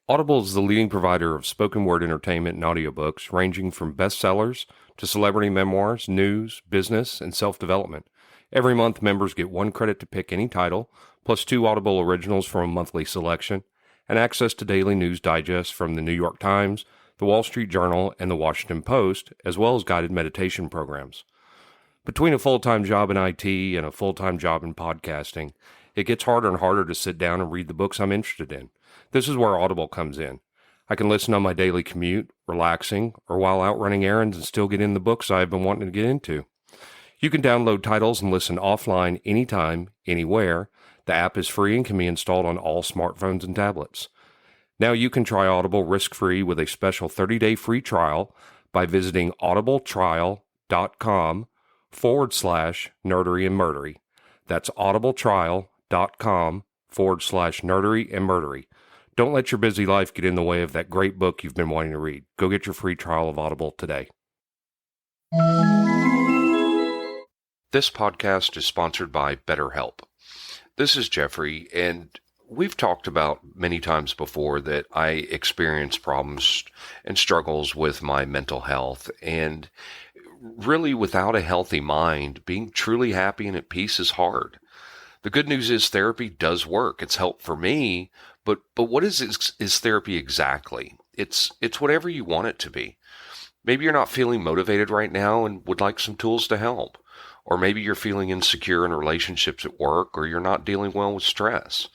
Audible is the leading provider of spoken word entertainment and audiobooks, ranging from bestsellers to celebrity memoirs, news, business, and self-development. Every month, members get 1 credit to pick any title, plus 2 Audible originals from a monthly selection, and access to daily news digests from the New York Times, the Wall Street Journal, and the Washington Post, as well as guided meditation programs. Between a full-time job in IT and a full-time job in podcasting, it gets harder and harder to sit down and read the books I'm interested in. This is where Audible comes in. I can listen on my daily commute, relaxing, or while out running errands and still get in the books I've been wanting to get into. You can download titles and listen offline anytime, anywhere. The app is free and can be installed on all smartphones and tablets. Now you can try Audible risk-free with a special 30-day free trial by visiting audibletrial.com/nerdery and murdery. That's audibletrial.com/nerdery and murdery. Don't let your busy life get in the way of that great book you've been wanting to read. Go get your free trial of Audible today. This podcast is sponsored by BetterHelp. This is Geoffrey, and we've talked about many times before that I experience problems and struggles with my mental health, and really without a healthy mind, being truly happy and at peace is hard. The good news is therapy does work. It's helped for me, but what is therapy exactly? It's whatever you want it to be. Maybe you're not feeling motivated right now and would like some tools to help. Or maybe you're feeling insecure in relationships at work, or you're not dealing well with stress.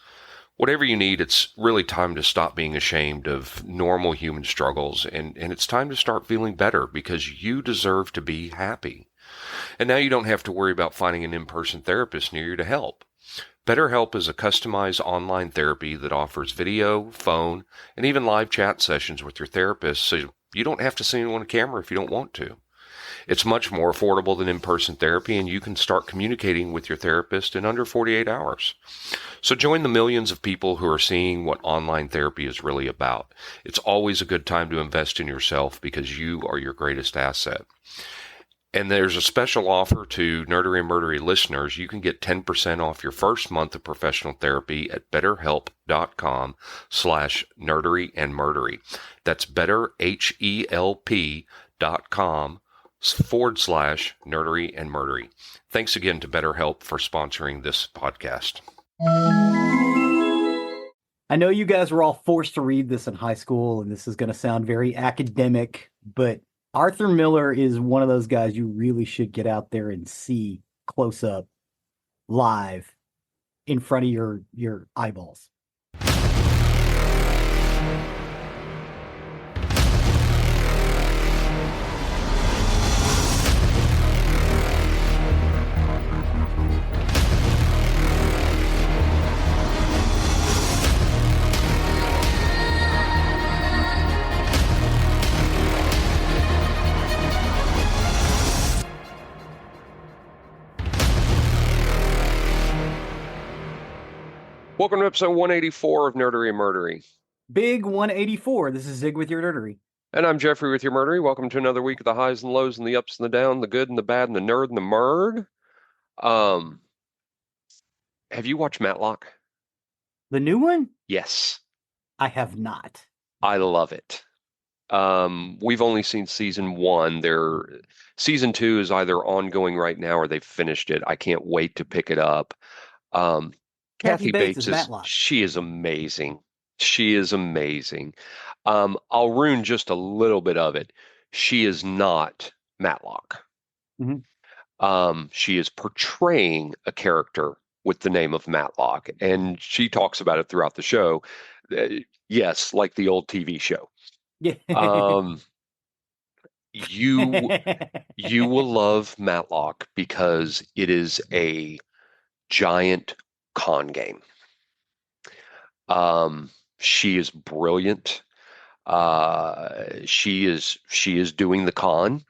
Whatever you need, it's really time to stop being ashamed of normal human struggles, and it's time to start feeling better because you deserve to be happy. And now you don't have to worry about finding an in-person therapist near you to help. BetterHelp is a customized online therapy that offers video, phone, and even live chat sessions with your therapist, so you don't have to see anyone on camera if you don't want to. It's much more affordable than in-person therapy, and you can start communicating with your therapist in under 48 hours. So join the millions of people who are seeing what online therapy is really about. It's always a good time to invest in yourself because you are your greatest asset. And there's a special offer to Nerdery and Murdery listeners. You can get 10% off your first month of professional therapy at betterhelp.com/nerdery and murdery. That's betterhelp.com/nerdery and murdery. Thanks again to BetterHelp for sponsoring this podcast. I know you guys were all forced to read this in high school, and this is going to sound very academic, but Arthur Miller is one of those guys you really should get out there and see close up, live, in front of your eyeballs. Welcome to episode 184 of Nerdery and Murdery. Big 184. This is Zig with your Nerdery. And I'm Geoffrey with your Murdery. Welcome to another week of the highs and lows and the ups and the downs, the good and the bad and the nerd and the murd. Have you watched Matlock? The new one? Yes. I have not. I love it. We've only seen season 1. Season 2 is either ongoing right now or they've finished it. I can't wait to pick it up. Kathy Bates she is amazing. She is amazing. I'll ruin just a little bit of it. She is not Matlock. Mm-hmm. She is portraying a character with the name of Matlock, and she talks about it throughout the show. Yes, like the old TV show. Yeah. You will love Matlock because it is a giant con game. She is brilliant. She is doing the con.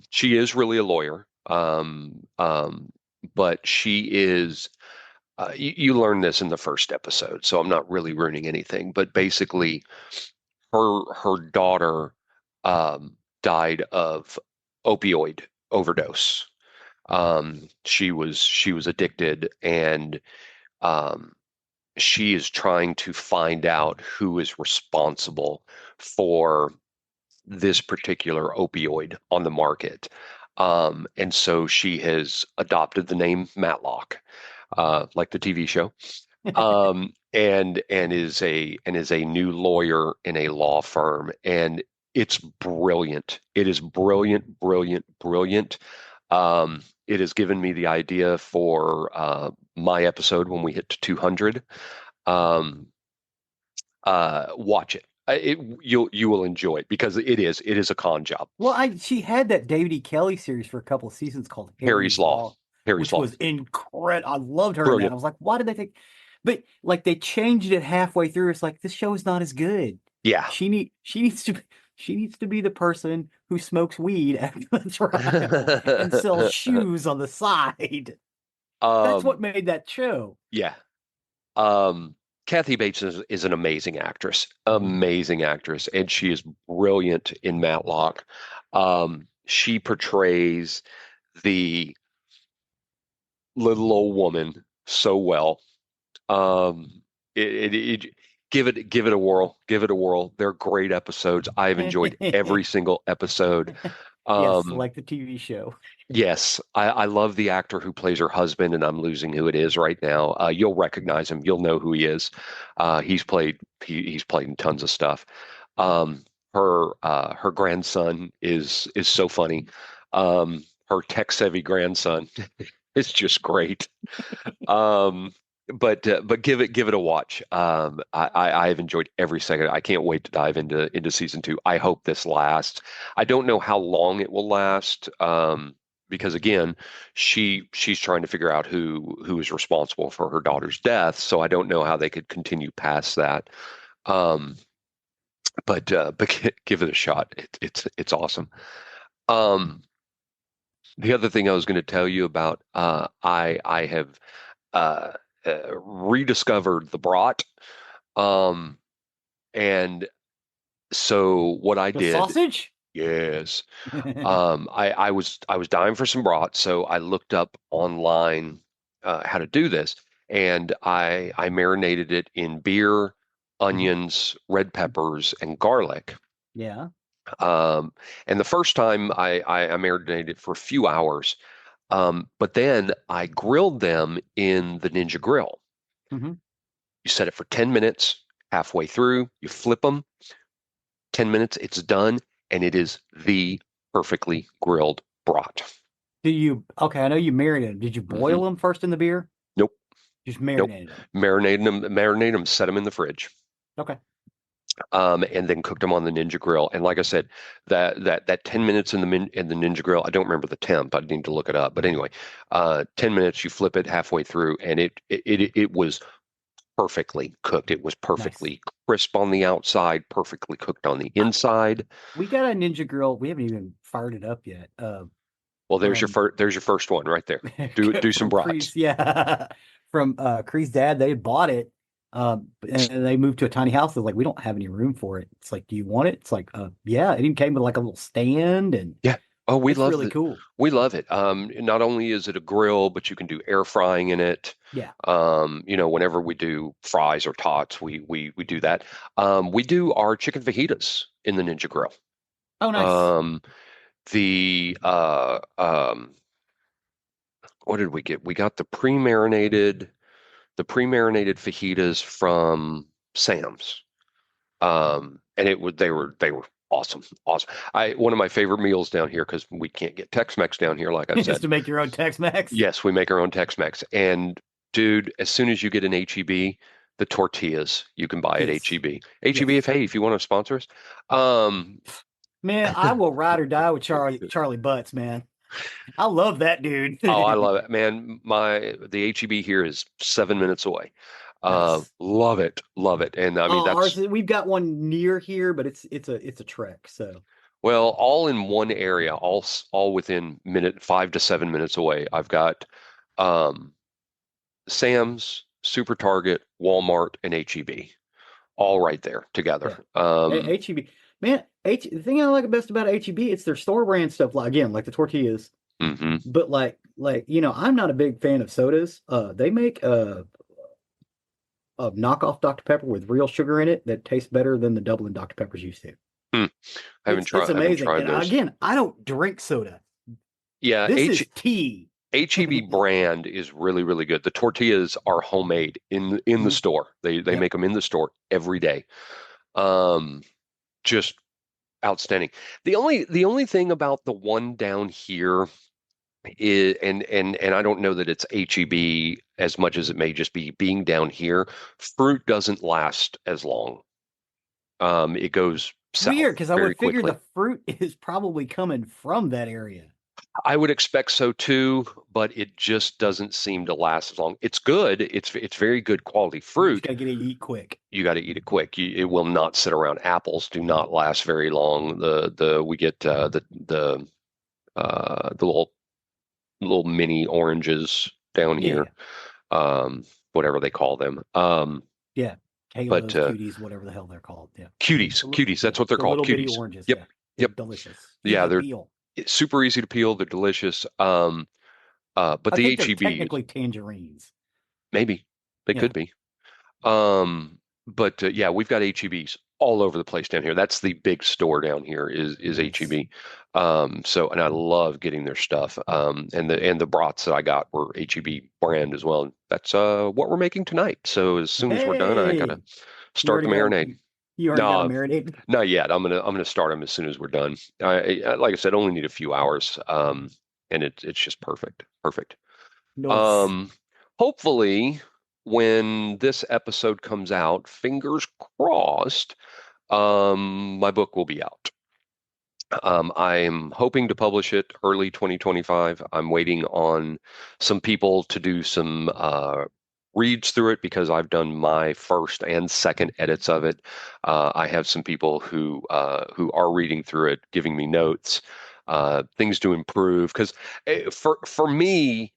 She is really a lawyer. But she is. You learn this in the first episode, so I'm not really ruining anything. But basically, her daughter died of opioid overdose. She was addicted, and she is trying to find out who is responsible for this particular opioid on the market. And so she has adopted the name Matlock, like the TV show, and is a new lawyer in a law firm, and it's brilliant. It is brilliant, brilliant, brilliant. It has given me the idea for my episode when we hit to 200. Um, Watch it. You will enjoy it because it is a con job. Well, she had that David E. Kelly series for a couple of seasons called Harry's Harry's Law. Law, Harry's which Law. was incredible. I loved her in that. Brilliant. I was like, why did they take? But like they changed it halfway through. It's like this show is not as good. Yeah. She needs to be the person who smokes weed after the trial and sells shoes on the side. That's what made that show. Yeah. Um, Kathy Bates is an amazing actress, and she is brilliant in Matlock. She portrays the little old woman so well. Um, give it a whirl. Give it a whirl. They're great episodes. I've enjoyed every single episode. Yes, Um, like the TV show. yes, I love the actor who plays her husband, and I'm losing who it is right now. You'll recognize him. You'll know who he is. He's played in tons of stuff. Her grandson is so funny. Her tech-savvy grandson is just great. But give it a watch. I've enjoyed every second. I can't wait to dive into season 2. I hope this lasts. I don't know how long it will last. Because again, she's trying to figure out who is responsible for her daughter's death. So I don't know how they could continue past that. Um, but give it a shot. It's awesome. Um, the other thing I was going to tell you about, I have uh, rediscovered the brat, um, and so what I The did, sausage? yes, I was dying for some brat, so I looked up online how to do this, and I marinated it in beer, onions, red peppers, and garlic. Yeah. Um, and the first time I marinated it for a few hours, but then I grilled them in the Ninja Grill. Hmm. You set it for 10 minutes, halfway through, you flip them, 10 minutes, it's done, and it is the perfectly grilled brat. Okay, I know you marinated them. Did you Hmm. boil them first in the beer? Nope, Just nope. marinated them. Marinate them, set them in the fridge. Okay. And then cooked them on the Ninja Grill. And like I said, that 10 minutes in the Ninja Grill, I don't remember the temp. I need to look it up. But anyway, 10 minutes, you flip it halfway through, and it was perfectly cooked. It was Nice. perfectly crisp on the outside, perfectly cooked on the inside. We got a Ninja Grill. We haven't even fired it up yet. Well, From there's your first one right there. Do some from brats. Cree's, yeah. From Cree's dad, they had bought it. And they moved to a tiny house. They're like, we don't have any room for it. It's like, do you want it? It's like, yeah. It even came with like a little stand, and Yeah. Oh, it's really cool. we love it. Not only is it a grill, but you can do air frying in it. Yeah. Whenever we do fries or tots, we do that. We do our chicken fajitas in the Ninja Grill. Oh, nice. Um, the what did we get? We got the pre-marinated fajitas from Sam's. And they were awesome, awesome. One of my favorite meals down here, because we can't get Tex-Mex down here, like I Just said. to make your own Tex-Mex. Yes, we make our own Tex-Mex. And dude, as soon as you get an HEB, the tortillas you can buy at Yes. HEB. HEB, Yes. if you want to sponsor us. Um, Man, I will ride or die with Charlie Butts, man. I love that dude. oh, I love it, man. The HEB here is 7 minutes away. Nice. Love it, love it. And I mean Ours that's we've got one near here, but it's a trek. So well, all in one area, all within 5 to 7 minutes away. I've got um, Sam's, Super Target, Walmart, and HEB, all right there yeah, together. HEB, man. The thing I like best about HEB, it's their store brand stuff. Like again, like the tortillas, Hmm. but I'm not a big fan of sodas. They make knockoff Dr. Pepper with real sugar in it that tastes better than the Dublin Dr. Peppers used to. Hmm. It's Haven't amazing. tried And those. again, I don't drink soda. Yeah, This is tea. HEB brand is really, really good. The tortillas are homemade in the store. They Yep. make them in the store every day. Um, just outstanding. The only thing about the one down here is, and I don't know that it's HEB as much as it may just be being down here. Fruit doesn't last as long. It goes south Weird, because I very would figure quickly. the fruit is probably coming from that area. I would expect so too, but it just doesn't seem to last as long. It's good. It's very good quality You just fruit. gotta get it to eat quick. You got to eat it quick. It will not sit around. Apples do not last very long. The we get the little mini oranges down Yeah, here, yeah, whatever they call them. yeah. But Halos, cuties, whatever the hell they're called. Yeah, cuties. yeah. That's what they're The called. little bitty Cuties. oranges. Yep, Yeah, they're yep. delicious. Yeah, Easy to they're peel. it's super easy to peel. They're delicious. But I the think they're HEBs, technically tangerines. maybe they Yeah. could be. But yeah, we've got HEBs all over the place down here. That's the big store down here is Nice. HEB. So and I love getting their stuff. And the brats that I got were HEB brand as well. And that's what we're making tonight. So as soon as we're done, I gotta Hey, you start already the got marinade. them. You already got them No, marinated. not yet. I'm gonna start them as soon as we're done. Like I said, only need a few hours. And it's just perfect. Perfect. Nice. Um, hopefully, when this episode comes out, fingers crossed, my book will be out. I'm hoping to publish it early 2025. I'm waiting on some people to do some reads through it because I've done my first and second edits of it. I have some people who are reading through it, giving me notes, things to improve. Because for me,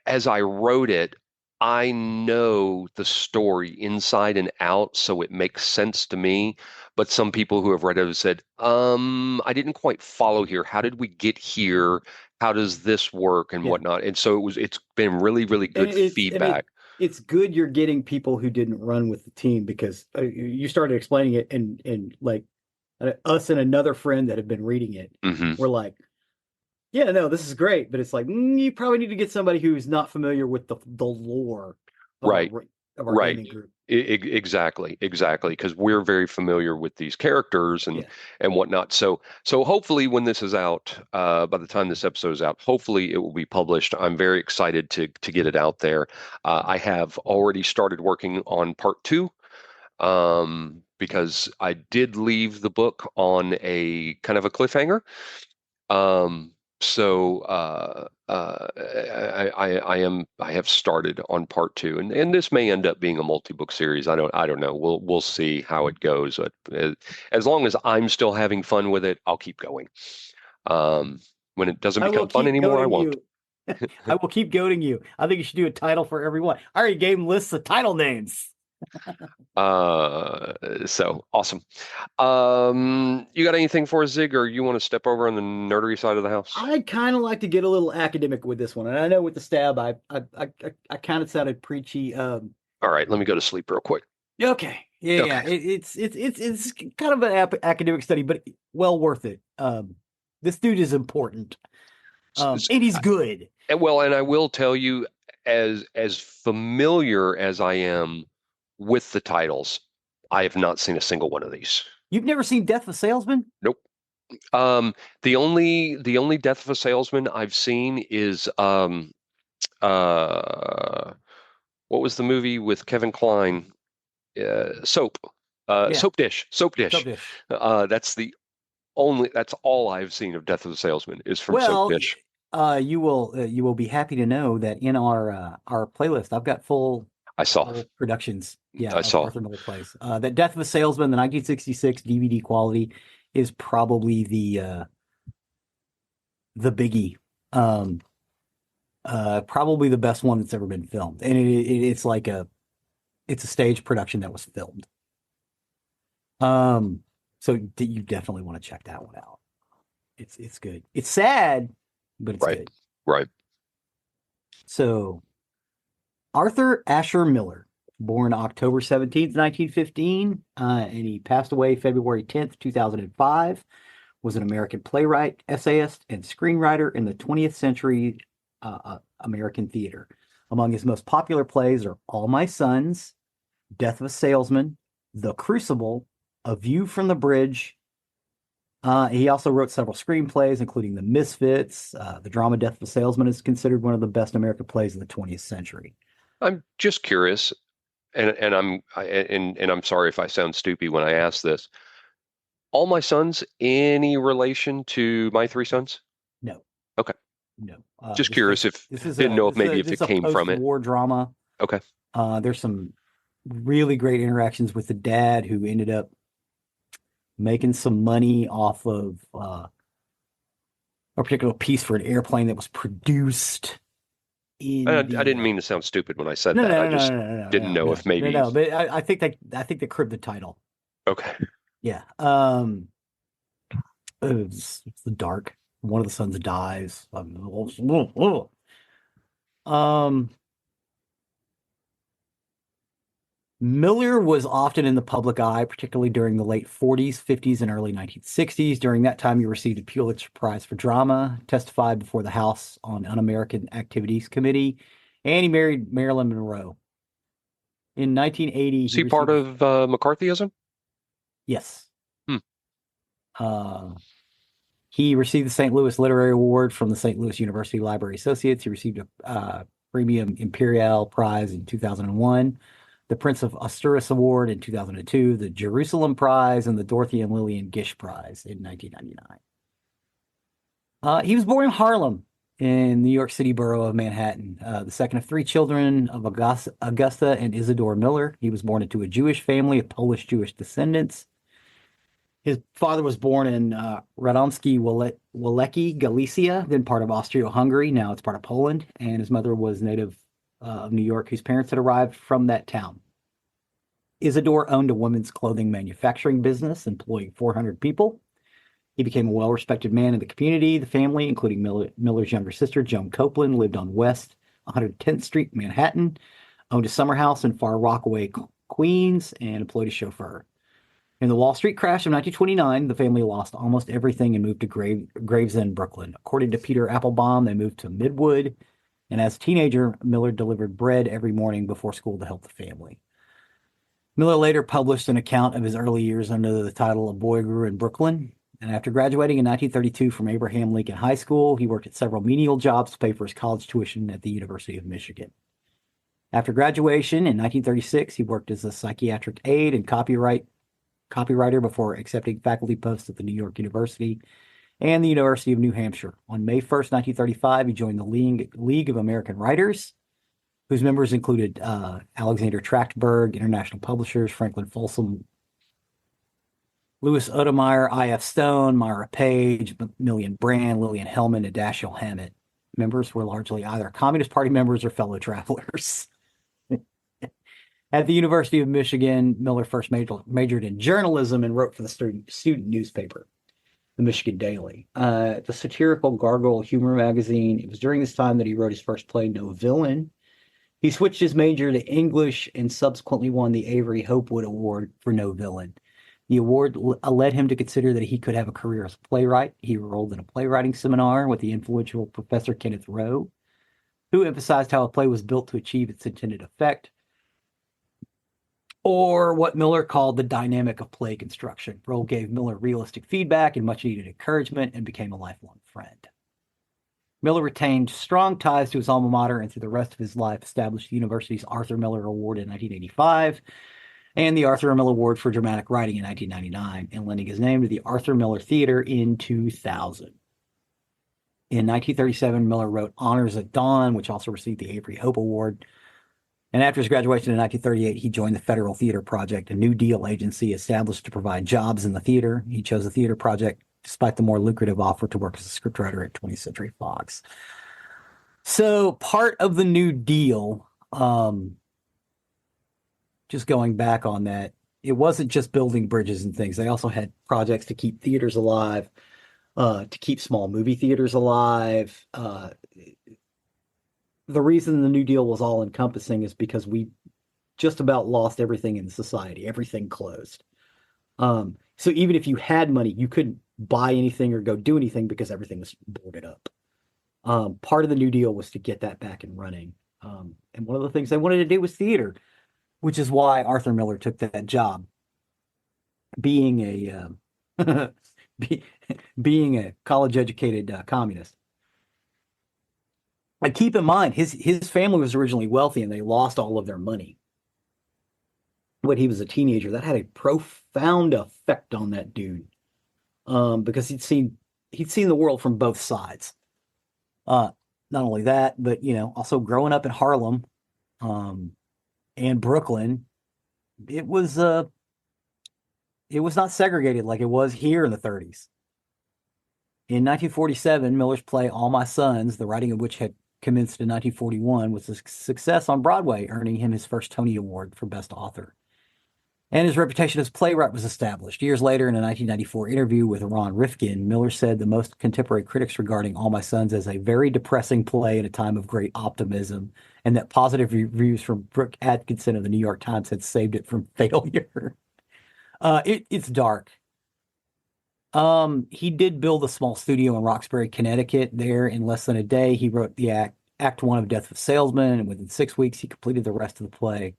as I wrote it, I know the story inside and out, so it makes sense to me. But some people who have read it have said, I didn't quite follow here. How did we get here? How does this work and Yeah. whatnot? And so it's been really, really And good feedback. it's good you're getting people who didn't run with the team because you started explaining it and like us and another friend that had been reading it Hmm. were like, yeah, no, this is great, but it's like you probably need to get somebody who's not familiar with the lore of Right. our Right. gaming group. Exactly, exactly, because we're very familiar with these characters Yeah. and whatnot. So hopefully, when this is out, by the time this episode is out, hopefully it will be published. I'm very excited to get it out there. I have already started working on part two, because I did leave the book on a kind of a cliffhanger. Um, I have started on part two, and this may end up being a multi-book series. I don't know. We'll see how it goes. But as long as I'm still having fun with it, I'll keep going. When it doesn't I will become fun keep anymore, I goading won't. you. I will keep goading you. I think you should do a title for everyone. I already gave him lists of title names. So awesome. You got anything for us, Zig, or you want to step over on the nerdery side of the house? I'd kind of like to get a little academic with this one, and I know with the stab, I kind of sounded preachy. All right, let me go to sleep real quick. Okay, yeah, yeah, Okay. it's kind of an academic study, but well worth it. This dude is important, and he's good. Well, and I will tell you, as familiar as I am with the titles, I have not seen a single one of these. You've never seen Death of a Salesman? Nope. The only Death of a Salesman I've seen is uh what was the movie with Kevin Kline? Soap. Yeah, Soap Dish. Soap Soap Dish. Dish. That's all I've seen of Death of the Salesman is from Soap Well, Dish. you will be happy to know that in our playlist, I've got I saw. full productions, yeah, I of saw. Arthur Miller plays. That Death of a Salesman, the 1966 DVD quality, is probably the biggie. Um, Probably the best one that's ever been filmed, and it's like it's a stage production that was filmed. Um, so you definitely want to check that one out. It's good. It's sad, but it's Right. good. Right. So Arthur Asher Miller. Born October 17th, 1915, and he passed away February 10th, 2005, was an American playwright, essayist, and screenwriter in the 20th century American theater. Among his most popular plays are All My Sons, Death of a Salesman, The Crucible, A View from the Bridge. He also wrote several screenplays, including The Misfits. The drama Death of a Salesman is considered one of the best American plays of the 20th century. I'm just curious, and I'm sorry if I sound stupid when I ask this. All My Sons, any relation to My Three Sons? No. Okay. No. Just curious if didn't know if maybe if it came from it. Post-war drama. Okay. There's some really great interactions with the dad, who ended up making some money off of a particular piece for an airplane that was produced I didn't mean to sound stupid when I said that. I just didn't know if maybe. No, but I think they cribbed the title. Okay. Yeah. It's the dark. One of the sons dies. Miller was often in the public eye, particularly during the late 40s, 50s, and early 1960s. During that time, he received a Pulitzer Prize for drama, testified before the House on Un-American Activities Committee, and he married Marilyn Monroe. In 1980, is he part of McCarthyism? Yes. Hmm. He received the St. Louis Literary Award from the St. Louis University Library Associates. He received a Premium Imperial Prize in 2001, the Prince of Asturias Award in 2002, the Jerusalem Prize, and the Dorothy and Lillian Gish Prize in 1999. He was born in Harlem, in New York City borough of Manhattan, the second of three children of Augusta and Isidore Miller. He was born into a Jewish family of Polish-Jewish descendants. His father was born in Radomski Walecki, Galicia, then part of Austria-Hungary. Now it's part of Poland. And his mother was native of New York, whose parents had arrived from that town. Isidore owned a women's clothing manufacturing business, employing 400 people. He became a well-respected man in the community. The family, including Miller's younger sister, Joan Copeland, lived on West 110th Street, Manhattan, owned a summer house in Far Rockaway, Queens, and employed a chauffeur. In the Wall Street crash of 1929, the family lost almost everything and moved to Gravesend, Brooklyn. According to Peter Applebaum, they moved to Midwood, and as a teenager, Miller delivered bread every morning before school to help the family. Miller later published an account of his early years under the title A Boy Grew in Brooklyn, and after graduating in 1932 from Abraham Lincoln High School, he worked at several menial jobs to pay for his college tuition at the University of Michigan. After graduation in 1936, he worked as a psychiatric aide and copywriter before accepting faculty posts at the New York University and the University of New Hampshire. On May 1st, 1935, he joined the League of American Writers, whose members included Alexander Trachtenberg, International Publishers, Franklin Folsom, Louis Odemeyer, I.F. Stone, Myra Page, Millian Brand, Lillian Hellman, and Dashiell Hammett. Members were largely either Communist Party members or fellow travelers. At the University of Michigan, Miller first majored in journalism and wrote for the student newspaper, the Michigan Daily. The satirical Gargoyle humor magazine. It was during this time that he wrote his first play, No Villain. He switched his major to English and subsequently won the Avery Hopewood Award for No Villain. The award led him to consider that he could have a career as a playwright. He enrolled in a playwriting seminar with the influential Professor Kenneth Rowe, who emphasized how a play was built to achieve its intended effect, or what Miller called the dynamic of play construction. Rowe gave Miller realistic feedback and much needed encouragement and became a lifelong friend. Miller retained strong ties to his alma mater and through the rest of his life established the university's Arthur Miller Award in 1985 and the Arthur Miller Award for Dramatic Writing in 1999, and lending his name to the Arthur Miller Theater in 2000. In 1937, Miller wrote Honors at Dawn, which also received the Avery Hope Award. And after his graduation in 1938, he joined the Federal Theater Project, a New Deal agency established to provide jobs in the theater. He chose the theater project despite the more lucrative offer to work as a scriptwriter at 20th Century Fox. So part of the New Deal, just going back on that, it wasn't just building bridges and things. They also had projects to keep theaters alive, to keep small movie theaters alive. The reason the New Deal was all encompassing is because we just about lost everything in society. Everything closed. So even if you had money, you couldn't buy anything or go do anything because everything was boarded up. Part of the New Deal was to get that back and running. And one of the things they wanted to do was theater, which is why Arthur Miller took that job. Being a being a college-educated communist. But keep in mind, his family was originally wealthy and they lost all of their money when he was a teenager. That had a profound effect on that dude, because he'd seen the world from both sides. Not only that, but also growing up in Harlem, and Brooklyn, it was not segregated like it was here in the 30s. In 1947, Miller's play All My Sons, the writing of which had commenced in 1941, was a success on Broadway, earning him his first Tony Award for Best Author. And his reputation as playwright was established. Years later, in a 1994 interview with Ron Rifkin, Miller said the most contemporary critics regarding All My Sons as a very depressing play in a time of great optimism, and that positive reviews from Brooke Atkinson of the New York Times had saved it from failure. It's dark. He did build a small studio in Roxbury, Connecticut. There, in less than a day, he wrote the Act 1 of Death of a Salesman, and within 6 weeks, he completed the rest of the play.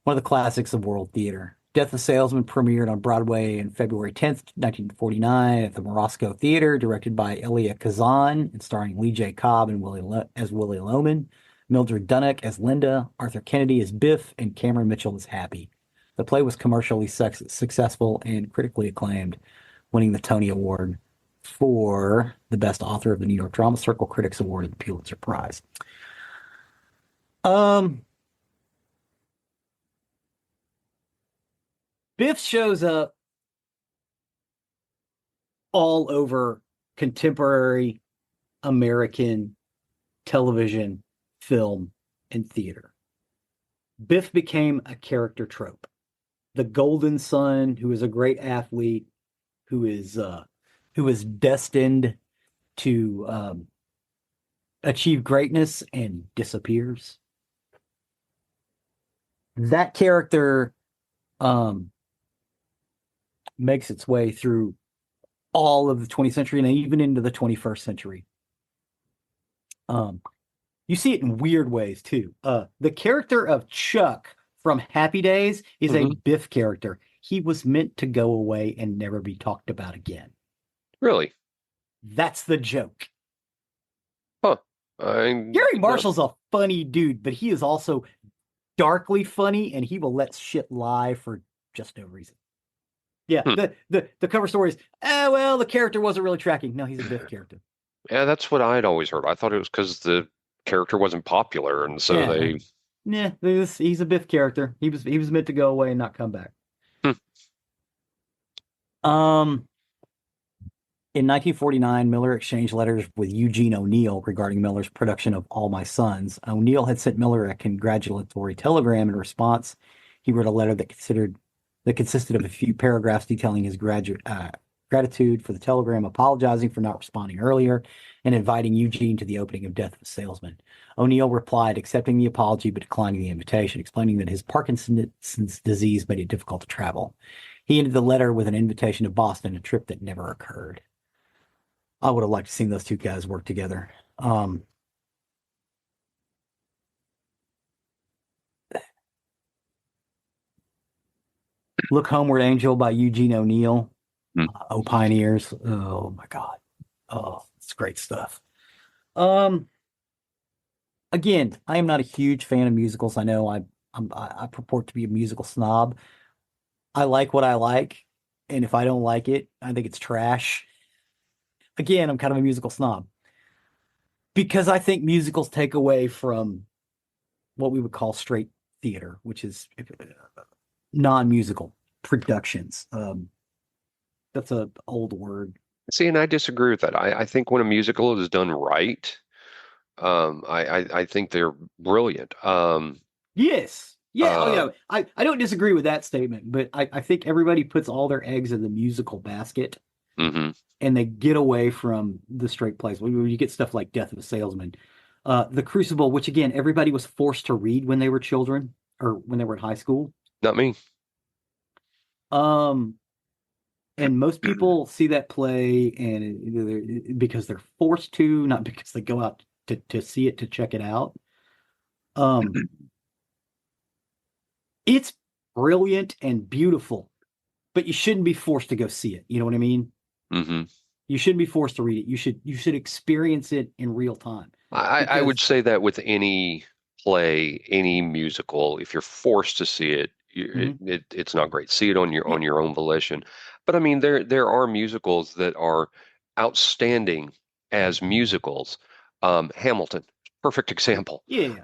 One of the classics of world theater. Death of a Salesman premiered on Broadway on February 10th, 1949 at the Morosco Theater, directed by Elia Kazan and starring Lee J. Cobb and as Willie Loman, Mildred Dunnock as Linda, Arthur Kennedy as Biff, and Cameron Mitchell as Happy. The play was commercially successful and critically acclaimed, winning the Tony Award for the Best Author of the New York Drama Circle Critics Award and the Pulitzer Prize. Biff shows up all over contemporary American television, film, and theater. Biff became a character trope. The golden son who is a great athlete, who is destined to achieve greatness and disappears. That character makes its way through all of the 20th century and even into the 21st century. You see it in weird ways too. The character of Chuck from Happy Days is a Biff character. He was meant to go away and never be talked about again. Really? That's the joke. Huh. Gary Marshall's a funny dude, but he is also darkly funny, and he will let shit lie for just no reason. Yeah, the cover story is, well, the character wasn't really tracking. No, he's a Biff character. Yeah, that's what I'd always heard. I thought it was because the character wasn't popular, and so they... Yeah, he's a Biff character. He was meant to go away and not come back. In 1949, Miller exchanged letters with Eugene O'Neill regarding Miller's production of All My Sons. O'Neill had sent Miller a congratulatory telegram. In response, he wrote a letter that consisted of a few paragraphs detailing his gratitude for the telegram, apologizing for not responding earlier, and inviting Eugene to the opening of Death of a Salesman. O'Neill replied, accepting the apology but declining the invitation, explaining that his Parkinson's disease made it difficult to travel. He ended the letter with an invitation to Boston, a trip that never occurred. I would have liked to see those two guys work together. Look Homeward Angel by Eugene O'Neill. Oh, Pioneers. Oh, my God. Oh, it's great stuff. Again, I am not a huge fan of musicals. I know I purport to be a musical snob. I like what I like, and if I don't like it, I think it's trash. Again, I'm kind of a musical snob because I think musicals take away from what we would call straight theater, which is non-musical productions. That's an old word. See, and I disagree with that. I think when a musical is done right, I think they're brilliant. Yes. Yeah. I don't disagree with that statement, but I think everybody puts all their eggs in the musical basket. And they get away from the straight plays. When you get stuff like Death of a Salesman, The Crucible, which again, everybody was forced to read when they were children, or when they were in high school. Not me. And most people see that play because they're forced to, not because they go out to see it, to check it out. It's brilliant and beautiful, but you shouldn't be forced to go see it. You know what I mean? Mm-hmm. You shouldn't be forced to read it. You should experience it in real time. I would say that with any play, any musical, if you're forced to see it, it's not great. See it on Yeah. your own volition. But I mean, there are musicals that are outstanding as musicals. Hamilton, perfect example. Yeah.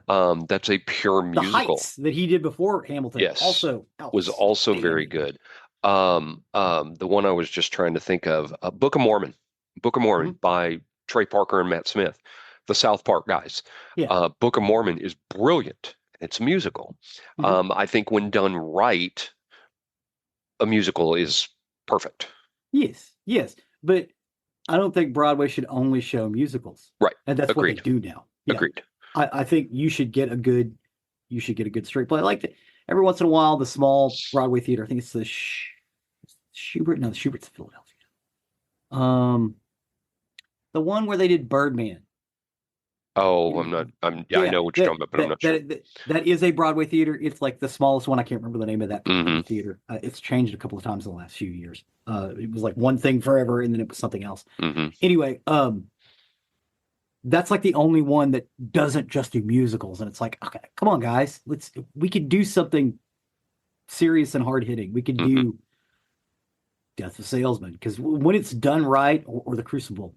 That's a pure The musical. Heights that he did before Hamilton, Yes, also was also very outstanding. good. The one I was just trying to think of, Book of Mormon, Book of Mormon by Trey Parker and Matt Smith, the South Park guys. Yeah. Book of Mormon is brilliant. It's a musical. I think when done right, a musical is perfect. Yes, yes. But I don't think Broadway should only show musicals. Right. And that's what they Agreed. do now. Yeah. Agreed. I think you should get a good straight play. Like every once in a while, the small Broadway theater, I think it's the Schubert. No, the Schubert's Philadelphia. The one where they did Birdman. Oh, I know what you're talking about, but I'm not sure. That is a Broadway theater. It's like the smallest one. I can't remember the name of that particular Mhm. theater. It's changed a couple of times in the last few years. It was like one thing forever, and then it was something else. Anyway, that's like the only one that doesn't just do musicals, and it's like, okay, come on, guys, we could do something serious and hard hitting. We could do Death of a Salesman, because when it's done right, or The Crucible,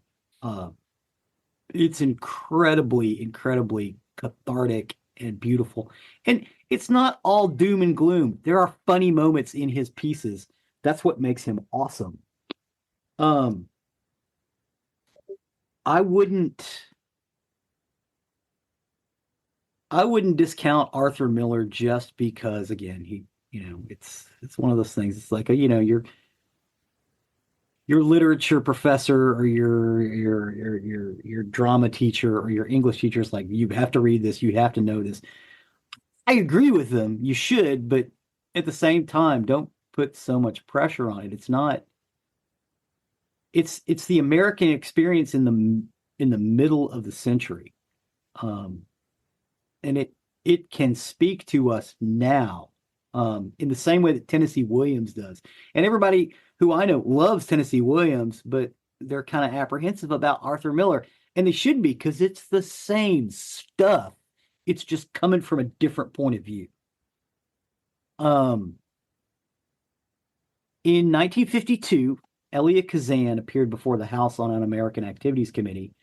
it's incredibly, incredibly cathartic and beautiful. And it's not all doom and gloom. There are funny moments in his pieces. That's what makes him awesome. I wouldn't discount Arthur Miller just because, again, it's one of those things. It's like, your literature professor or your drama teacher or your English teacher is like, you have to read this, you have to know this. I agree with them. You should, but at the same time, don't put so much pressure on it. It's not. It's the American experience in the middle of the century, and it can speak to us now, in the same way that Tennessee Williams does. And everybody who I know loves Tennessee Williams, but they're kind of apprehensive about Arthur Miller, and they should be, because it's the same stuff. It's just coming from a different point of view. In 1952, Elia Kazan appeared before the House on Un-American Activities Committee.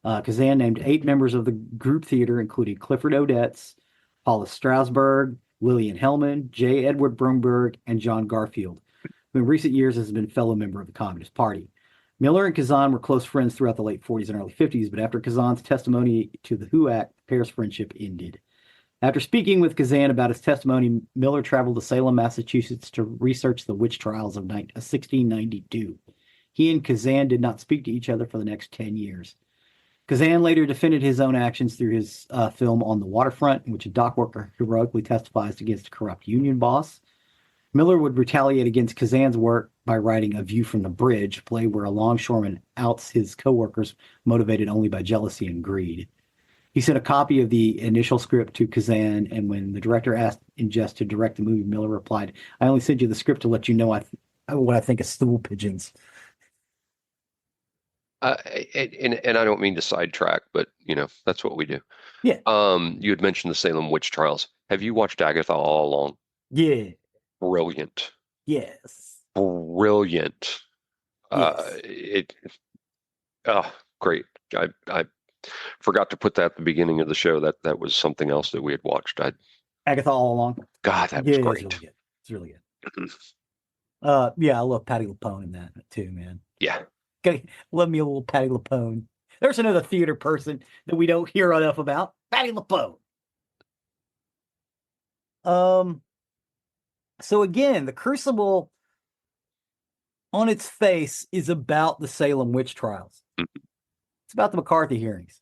Kazan named 8 members of the group theater, including Clifford Odets, Paula Strasberg, Lillian Hellman, J. Edward Bromberg, and John Garfield, who in recent years has been a fellow member of the Communist Party. Miller and Kazan were close friends throughout the late 40s and early 50s, but after Kazan's testimony to the Who Act, the pair's friendship ended. After speaking with Kazan about his testimony, Miller traveled to Salem, Massachusetts to research the witch trials of 1692. He and Kazan did not speak to each other for the next 10 years. Kazan later defended his own actions through his film On the Waterfront, in which a dock worker heroically testifies against a corrupt union boss. Miller would retaliate against Kazan's work by writing A View from the Bridge, a play where a longshoreman outs his co-workers, motivated only by jealousy and greed. He sent a copy of the initial script to Kazan, and when the director asked in jest to direct the movie, Miller replied, "I only sent you the script to let you know what I think of stool pigeons." And I don't mean to sidetrack, but that's what we do. Yeah. You had mentioned the Salem witch trials. Have you watched Agatha All Along? Yeah. Brilliant. Yes. Brilliant. Yes. Great. I forgot to put that at the beginning of the show. That was something else that we had watched. Agatha All Along. God, that was great. It's really good. It's really good. Yeah, I love Patti LuPone in that too, man. Yeah. Love me a little Patti LuPone. There's another theater person that we don't hear enough about. Patti LuPone. So again, The Crucible on its face is about the Salem witch trials. It's about the McCarthy hearings.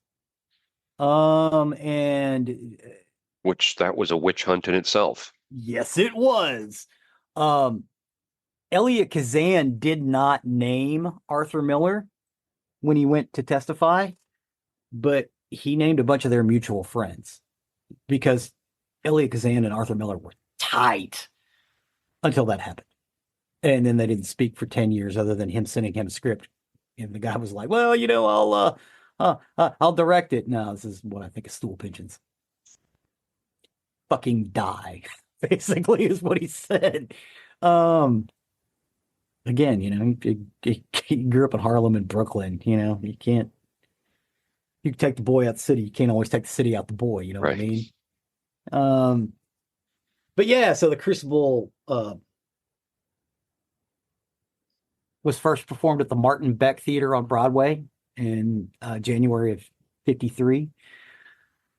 And Which that was a witch hunt in itself. Yes, it was. Um, Elliot Kazan did not name Arthur Miller when he went to testify, but he named a bunch of their mutual friends because Elliot Kazan and Arthur Miller were tight until that happened. And then they didn't speak for 10 years other than him sending him a script. And the guy was like, well, I'll direct it. No, this is what I think of stool pigeons. Fucking die, basically, is what he said. Again, he grew up in Harlem and Brooklyn. You can take the boy out the city. You can't always take the city out the boy. You know what I mean? But yeah, so the Crucible was first performed at the Martin Beck Theater on Broadway in January of 1953.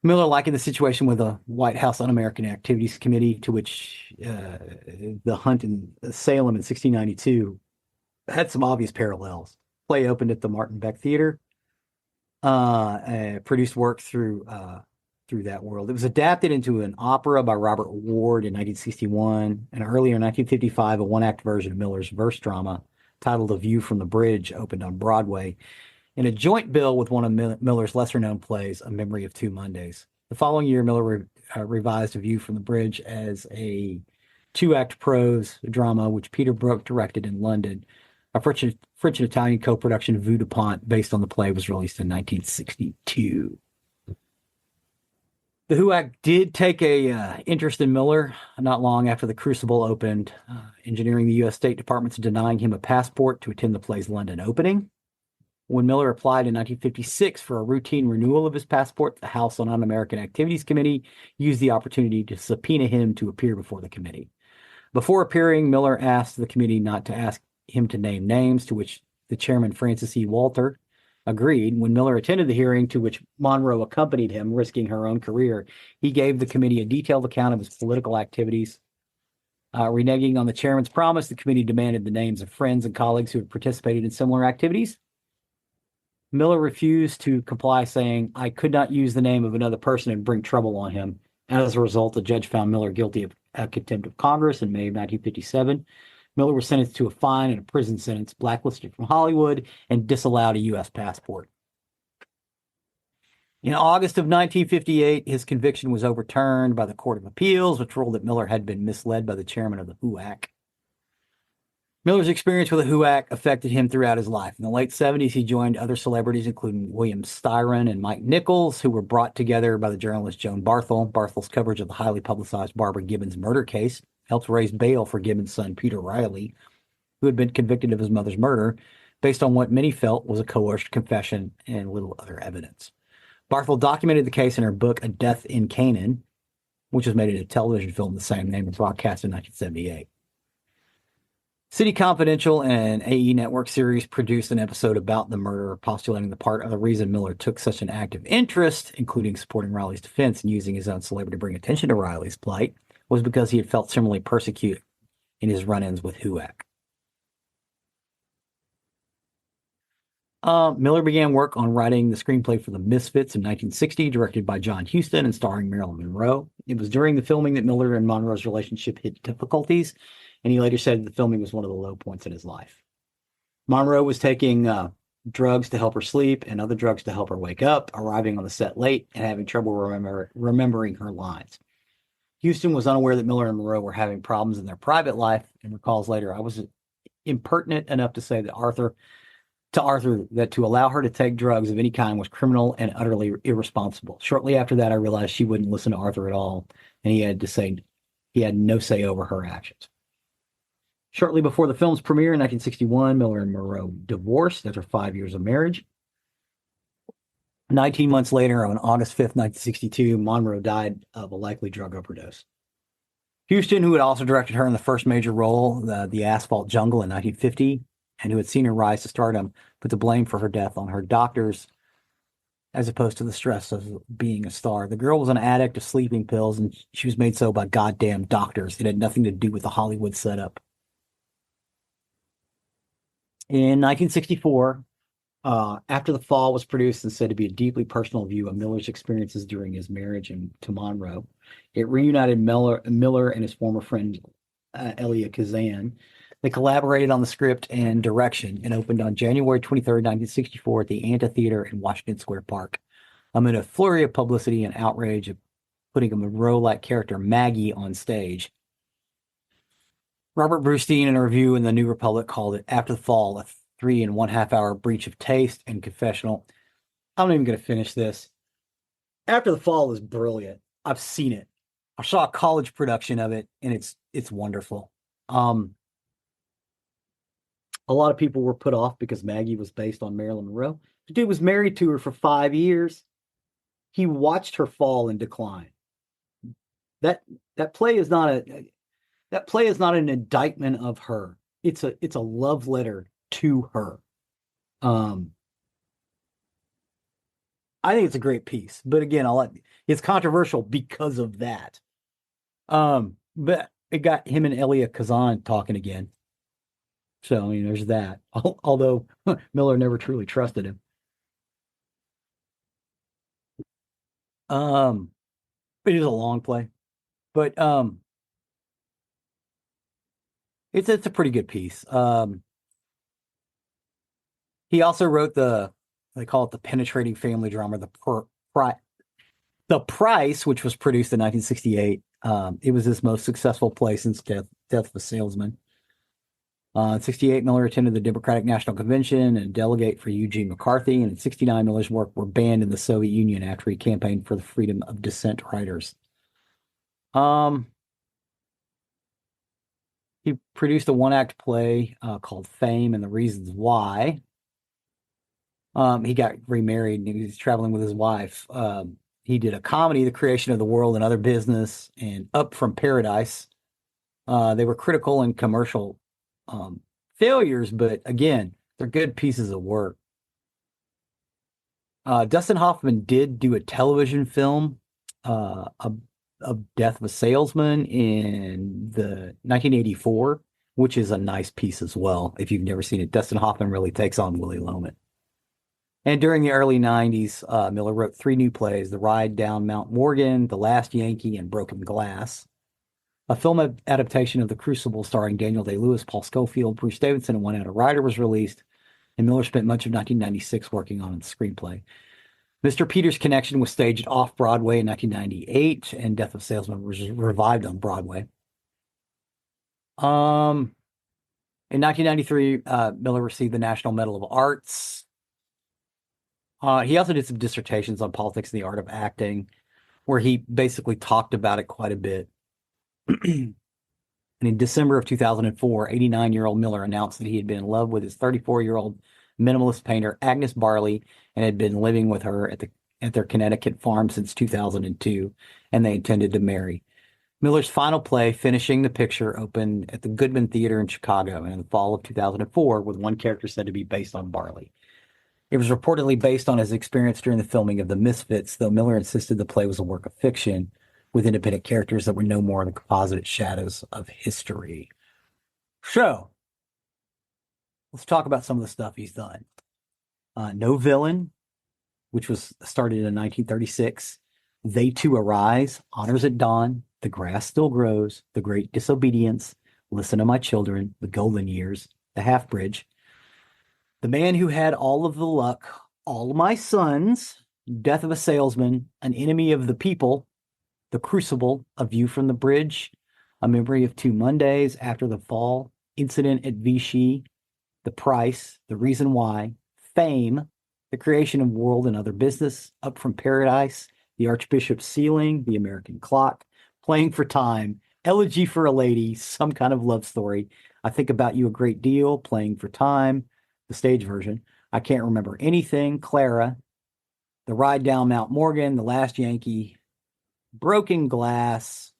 Miller likened the situation with the White House Un-American Activities Committee, to which the hunt in Salem in 1692 had some obvious parallels. Play opened at the Martin Beck Theater, produced work through that world. It was adapted into an opera by Robert Ward in 1961, and earlier in 1955, a one-act version of Miller's verse drama titled A View from the Bridge opened on Broadway in a joint bill with one of Miller's lesser-known plays, A Memory of Two Mondays. The following year, Miller revised A View from the Bridge as a two-act prose drama, which Peter Brook directed in London. A French and Italian co-production, Vue de Pont, based on the play, was released in 1962. The HUAC did take a interest in Miller not long after the Crucible opened, engineering the U.S. State Department's denying him a passport to attend the play's London opening. When Miller applied in 1956 for a routine renewal of his passport, the House Un-American Activities Committee used the opportunity to subpoena him to appear before the committee. Before appearing, Miller asked the committee not to ask him to name names, to which the chairman, Frances E. Walter, agreed. When Miller attended the hearing, to which Monroe accompanied him, risking her own career, he gave the committee a detailed account of his political activities. Reneging on the chairman's promise, the committee demanded the names of friends and colleagues who had participated in similar activities. Miller refused to comply, saying, I could not use the name of another person and bring trouble on him. As a result, the judge found Miller guilty of contempt of Congress in May of 1957. Miller was sentenced to a fine and a prison sentence, blacklisted from Hollywood, and disallowed a U.S. passport. In August of 1958, his conviction was overturned by the Court of Appeals, which ruled that Miller had been misled by the chairman of the HUAC. Miller's experience with the HUAC affected him throughout his life. In the late 70s, he joined other celebrities, including William Styron and Mike Nichols, who were brought together by the journalist Joan Barthel. Barthel's coverage of the highly publicized Barbara Gibbons murder case helped raise bail for Gibbons' son, Peter Riley, who had been convicted of his mother's murder, based on what many felt was a coerced confession and little other evidence. Barthel documented the case in her book, A Death in Canaan, which was made into a television film of the same name and broadcast in 1978. City Confidential and AE Network series produced an episode about the murder, postulating the part of the reason Miller took such an active interest, including supporting Riley's defense and using his own celebrity to bring attention to Riley's plight, was because he had felt similarly persecuted in his run-ins with HUAC. Miller began work on writing the screenplay for The Misfits in 1960, directed by John Huston and starring Marilyn Monroe. It was during the filming that Miller and Monroe's relationship hit difficulties, and he later said the filming was one of the low points in his life. Monroe was taking drugs to help her sleep and other drugs to help her wake up, arriving on the set late and having trouble remembering her lines. Huston was unaware that Miller and Monroe were having problems in their private life and recalls later, I was impertinent enough to say that Arthur that to allow her to take drugs of any kind was criminal and utterly irresponsible. Shortly after that, I realized she wouldn't listen to Arthur at all, and he had no say over her actions. Shortly before the film's premiere in 1961, Miller and Monroe divorced after 5 years of marriage. 19 months later, on August 5th, 1962, Monroe died of a likely drug overdose. Huston, who had also directed her in the first major role, The Asphalt Jungle in 1950, and who had seen her rise to stardom, put the blame for her death on her doctors as opposed to the stress of being a star. The girl was an addict of sleeping pills, and she was made so by goddamn doctors. It had nothing to do with the Hollywood setup. In 1964, After the Fall was produced and said to be a deeply personal view of Miller's experiences during his marriage to Monroe. It reunited Miller and his former friend Elia Kazan. They collaborated on the script and direction and opened on January 23rd, 1964 at the Amphitheater in Washington Square Park. Amid a flurry of publicity and outrage of putting a Monroe-like character, Maggie, on stage. Robert Brustein, in a review in the New Republic, called it After the Fall, a 3.5-hour breach of taste and confessional. I'm not even going to finish this. After the Fall is brilliant. I've seen it. I saw a college production of it, and it's wonderful. A lot of people were put off because Maggie was based on Marilyn Monroe. The dude was married to her for 5 years. He watched her fall and decline. That play is not an indictment of her. It's a love letter to her. I think it's a great piece, but again, it's controversial because of that. But it got him and Elia Kazan talking again. So, there's that. Although Miller never truly trusted him. It is a long play, but it's a pretty good piece. He also wrote they call it the penetrating family drama, The Price, which was produced in 1968. It was his most successful play since Death of a Salesman. In 68, Miller attended the Democratic National Convention and a delegate for Eugene McCarthy. And in 69, Miller's work were banned in the Soviet Union after he campaigned for the freedom of dissent writers. He produced a one-act play called Fame and the Reasons Why. He got remarried and he was traveling with his wife. He did a comedy, The Creation of the World and Other Business, and Up from Paradise. They were critical and commercial failures, but again, they're good pieces of work. Dustin Hoffman did do a television film of Death of a Salesman in the 1984, which is a nice piece as well. If you've never seen it, Dustin Hoffman really takes on Willie Loman. And during the early 90s, Miller wrote 3 new plays, The Ride Down Mount Morgan, The Last Yankee, and Broken Glass. A film adaptation of The Crucible starring Daniel Day-Lewis, Paul Scofield, Bruce Davidson, and One Outer Rider was released, and Miller spent much of 1996 working on its screenplay. Mr. Peters' Connection was staged off-Broadway in 1998, and Death of a Salesman was revived on Broadway. In 1993, Miller received the National Medal of Arts. He also did some dissertations on politics and the art of acting, where he basically talked about it quite a bit. And in December of 2004, 89-year-old Miller announced that he had been in love with his 34-year-old minimalist painter, Agnes Barley, and had been living with her at their Connecticut farm since 2002, and they intended to marry. Miller's final play, Finishing the Picture, opened at the Goodman Theater in Chicago in the fall of 2004, with one character said to be based on Barley. It was reportedly based on his experience during the filming of The Misfits, though Miller insisted the play was a work of fiction with independent characters that were no more than composite shadows of history. So, let's talk about some of the stuff he's done. No Villain, which was started in 1936. They Two Arise, Honors at Dawn, The Grass Still Grows, The Great Disobedience, Listen to My Children, The Golden Years, The Half Bridge, The Man Who Had All of the Luck, All My Sons, Death of a Salesman, An Enemy of the People, The Crucible, A View from the Bridge, A Memory of Two Mondays, After the Fall, Incident at Vichy, The Price, The Reason Why, Fame, The Creation of World and Other Business, Up from Paradise, The Archbishop's Ceiling, The American Clock, Playing for Time, Elegy for a Lady, Some Kind of Love Story, I Think About You a Great Deal, Playing for Time, the stage version, I Can't Remember Anything, Clara, The Ride Down Mount Morgan, The Last Yankee, Broken Glass,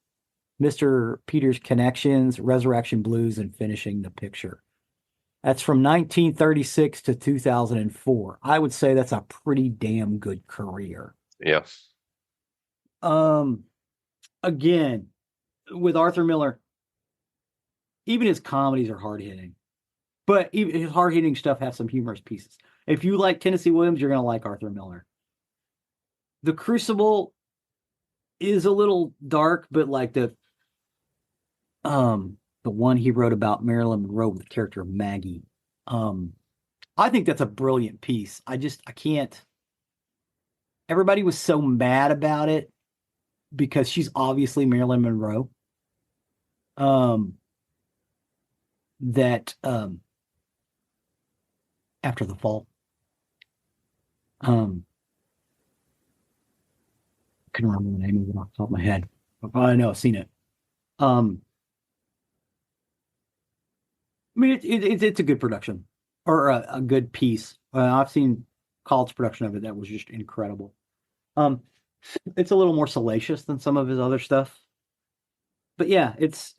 Mr. Peters' Connections, Resurrection Blues, and Finishing the Picture. That's from 1936 to 2004. I would say that's a pretty damn good career. Yeah. Again, with Arthur Miller, even his comedies are hard-hitting. But even his hard-hitting stuff has some humorous pieces. If you like Tennessee Williams, you're gonna like Arthur Miller. The Crucible is a little dark, but like the one he wrote about Marilyn Monroe with the character of Maggie. I think that's a brilliant piece. I can't. Everybody was so mad about it because she's obviously Marilyn Monroe. That After the Fall. Couldn't remember the name of it off the top of my head. I know I've seen it. I mean, it's a good production or a good piece. I've seen college production of it that was just incredible. It's a little more salacious than some of his other stuff, but yeah, it's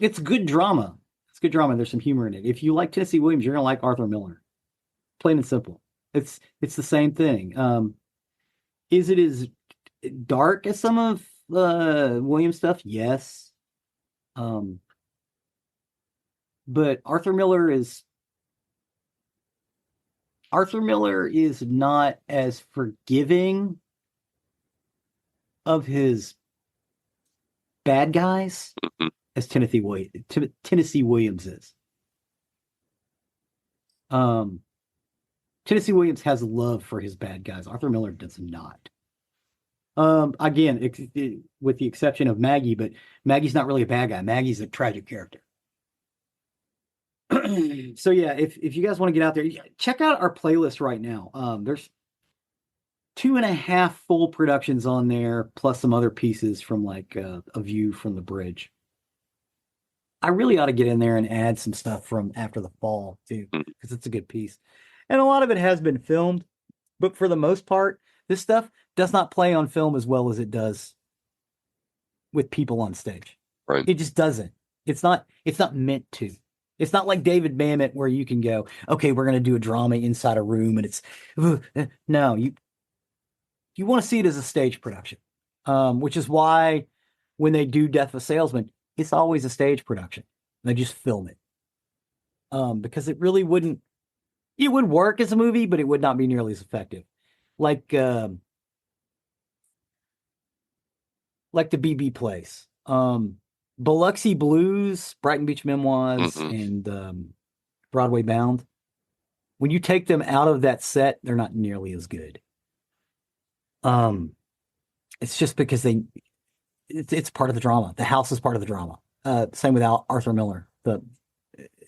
good drama. It's good drama. There's some humor in it. If you like Tennessee Williams, you're gonna like Arthur Miller. Plain and simple. It's the same thing. Is it as dark as some of Williams stuff? Yes. But Arthur Miller is not as forgiving of his bad guys as Tennessee Williams is. Tennessee Williams has love for his bad guys. Arthur Miller does not. Again, with the exception of Maggie, but Maggie's not really a bad guy. Maggie's a tragic character. So yeah, if you guys want to get out there, check out our playlist right now. There's 2.5 full productions on there, plus some other pieces from like A View from the Bridge. I really ought to get in there and add some stuff from After the Fall too, because it's a good piece. And a lot of it has been filmed, but for the most part, this stuff does not play on film as well as it does with people on stage. Right. It just doesn't. It's not meant to. It's not like David Mamet where you can go, okay, we're going to do a drama inside a room and it's no, you want to see it as a stage production. Which is why when they do Death of a Salesman, it's always a stage production. They just film it. Because it really would work as a movie, but it would not be nearly as effective. Like the BB Place. Biloxi Blues, Brighton Beach Memoirs, and Broadway Bound. When you take them out of that set, they're not nearly as good. It's just because it's part of the drama. The house is part of the drama. Same with Arthur Miller. The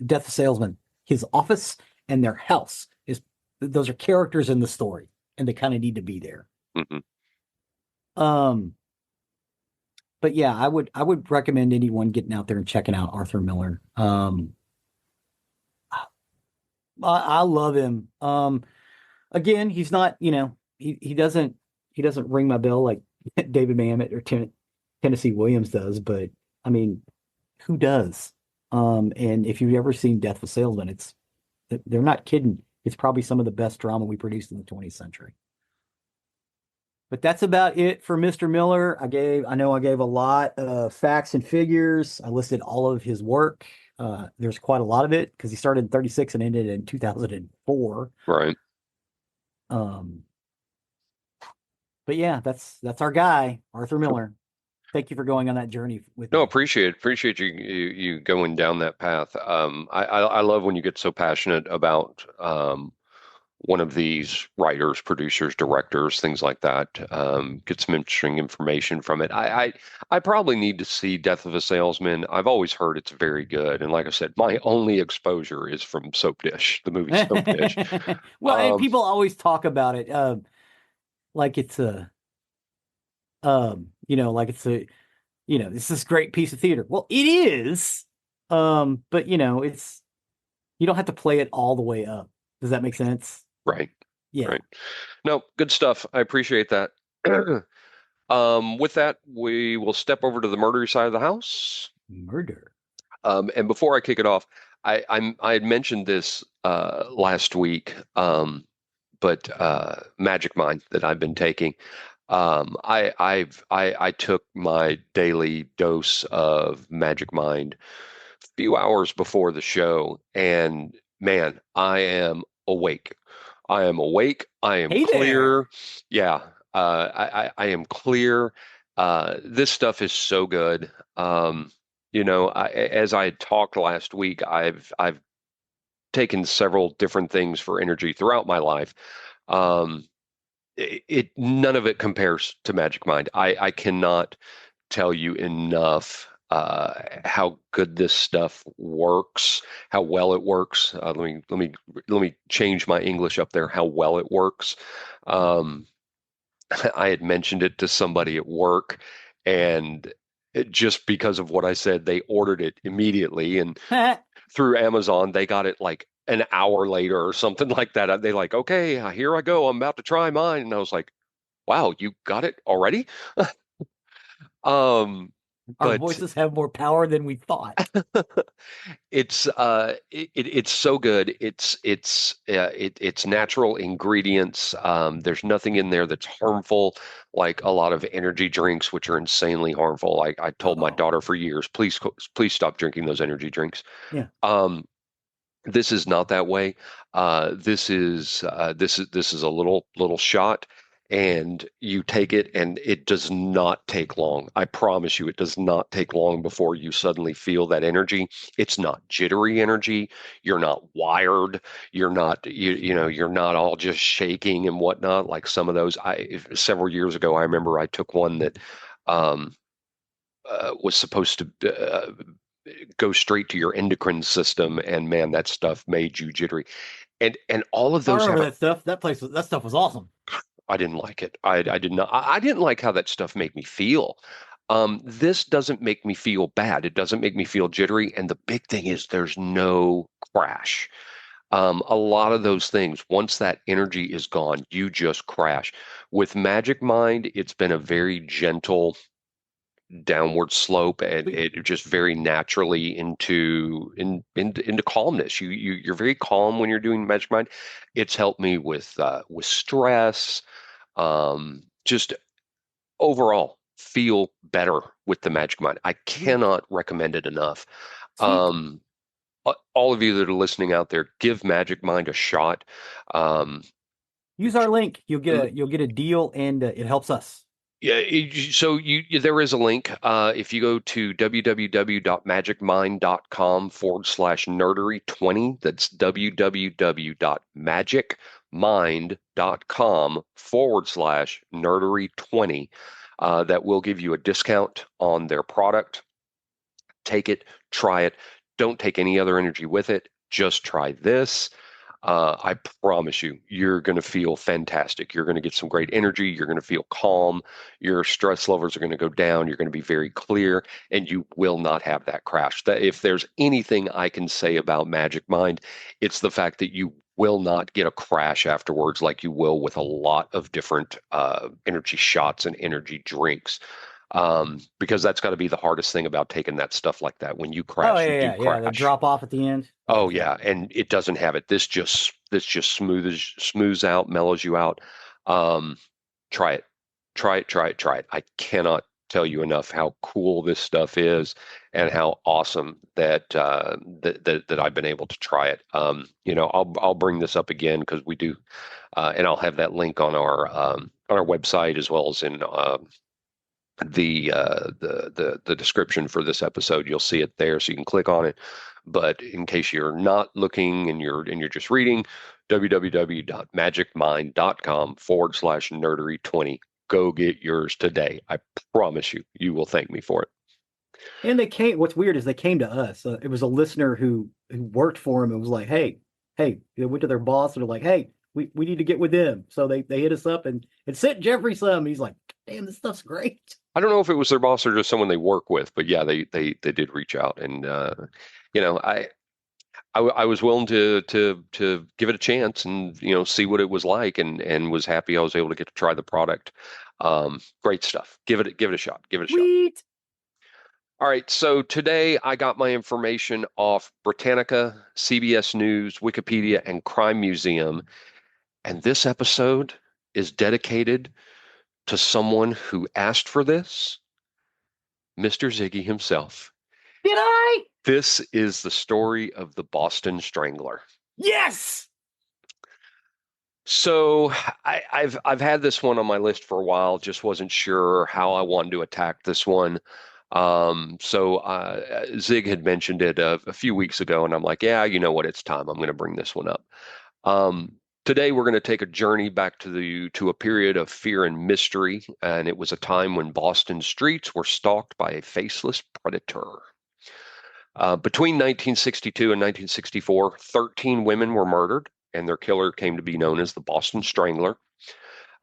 Death of Salesman, his office and their house those are characters in the story, and they kind of need to be there. But yeah, I would recommend anyone getting out there and checking out Arthur Miller. I love him. Again, he's not, he doesn't ring my bell like David Mamet or Tennessee Williams does, but I mean, who does? And if you've ever seen Death of a Salesman, they're not kidding. It's probably some of the best drama we produced in the 20th century. But that's about it for Mr. Miller. I know I gave a lot of facts and figures. I listed all of his work. There's quite a lot of it because he started in 1936 and ended in 2004. Right. But yeah, that's our guy, Arthur Miller. Thank you for going on that journey with me. No, appreciate you going down that path. I love when you get so passionate about one of these writers, producers, directors, things like that. Get some interesting information from it. I probably need to see Death of a Salesman. I've always heard it's very good, and like I said, my only exposure is from Soap Dish, the movie Soap Dish. Well, and people always talk about it like it's it's this great piece of theater. Well, it is, but you don't have to play it all the way up. Does that make sense? Right. Yeah. Right. No, good stuff. I appreciate that. With that, we will step over to the murder side of the house. Murder. And before I kick it off, I had mentioned this last week, but Magic Mind that I've been taking. I took my daily dose of Magic Mind few hours before the show, and man, I am awake. I am awake. I am Hey there. clear. Yeah, I am clear. This stuff is so good. As I had talked last week, I've taken several different things for energy throughout my life. Um, none of it compares to Magic Mind. I cannot tell you enough how good this stuff works, how well it works. Let me change my English up there. How well it works. Um, I had mentioned it to somebody at work, and just because of what I said, they ordered it immediately, and through Amazon, they got it like an hour later or something like that. They like, okay, here I go. I'm about to try mine, and I was like, wow, you got it already? Um, Our but voices have more power than we thought. it's so good. It's natural ingredients. There's nothing in there that's harmful, like a lot of energy drinks, which are insanely harmful. Like I told my Oh, daughter for years, please stop drinking those energy drinks. yeah. Um, this is not that way. This is a little shot, and you take it, and it does not take long. I promise you, it does not take long before you suddenly feel that energy. It's not jittery energy. You're not wired. You're not all just shaking and whatnot like some of those. Several years ago, I remember I took one that um, was supposed to go straight to your endocrine system, and man, that stuff made you jittery. And all of I those have remember a, that stuff. That stuff was awesome. I didn't like it. I did not. I didn't like how that stuff made me feel. This doesn't make me feel bad. It doesn't make me feel jittery. And the big thing is there's no crash. A lot of those things, once that energy is gone, you just crash. With Magic Mind, it's been a very gentle downward slope, and We, it just very naturally into calmness. You're very calm when you're doing Magic Mind. It's helped me with stress, just overall feel better with the Magic Mind. I yeah. cannot recommend it enough. See, Um, all of you that are listening out there, give Magic Mind a shot. Um, use our link. You'll get a deal, and it helps us. Yeah, so there is a link. If you go to www.magicmind.com/nerdery20, that's www.magicmind.com/nerdery20. That will give you a discount on their product. Take it, try it. Don't take any other energy with it. Just try this. I promise you, you're going to feel fantastic. You're going to get some great energy. You're going to feel calm. Your stress levels are going to go down. You're going to be very clear, and you will not have that crash. That if there's anything I can say about Magic Mind, it's the fact that you will not get a crash afterwards like you will with a lot of different energy shots and energy drinks. Because that's got to be the hardest thing about taking that stuff like that. When you Oh crash, you yeah, do yeah, yeah. The crash. drop off at the end. Oh Yeah. yeah, and it doesn't have it. This just smooths out, mellows you out. Um, try it, try it, try it, try it. I cannot tell you enough how cool this stuff is, and how awesome that I've been able to try it. I'll bring this up again because we do, and I'll have that link on our website as well as in the description for this episode. You'll see it there, so you can click on it. But in case you're not looking and you're just reading, www.magicmind.com/nerdery20. Go get yours today. I promise you, you will thank me for it. And they came. What's weird is they came to us. It was a listener who worked for him and was like, hey. They went to their boss and they're like, hey, we need to get with them. So they hit us up and sent Geoffrey some. He's like, damn, this stuff's great. I don't know if it was their boss or just someone they work with, but yeah, they did reach out, and you know, I was willing to give it a chance and see what it was like, and was happy I was able to get to try the product. Great stuff. Give it a shot. Give it a shot. Sweet. All right, so today I got my information off Britannica, CBS News, Wikipedia, and Crime Museum, and this episode is dedicated to someone who asked for this, Mr. Ziggy himself. Did I? This is the story of the Boston Strangler. Yes. So I've had this one on my list for a while. Just wasn't sure how I wanted to attack this one. Zig had mentioned it a few weeks ago, and I'm like, yeah, you know what? It's time. I'm going to bring this one up. Um, Today we're going to take a journey back to a period of fear and mystery, and it was a time when Boston streets were stalked by a faceless predator. Between 1962 and 1964, 13 women were murdered, and their killer came to be known as the Boston Strangler.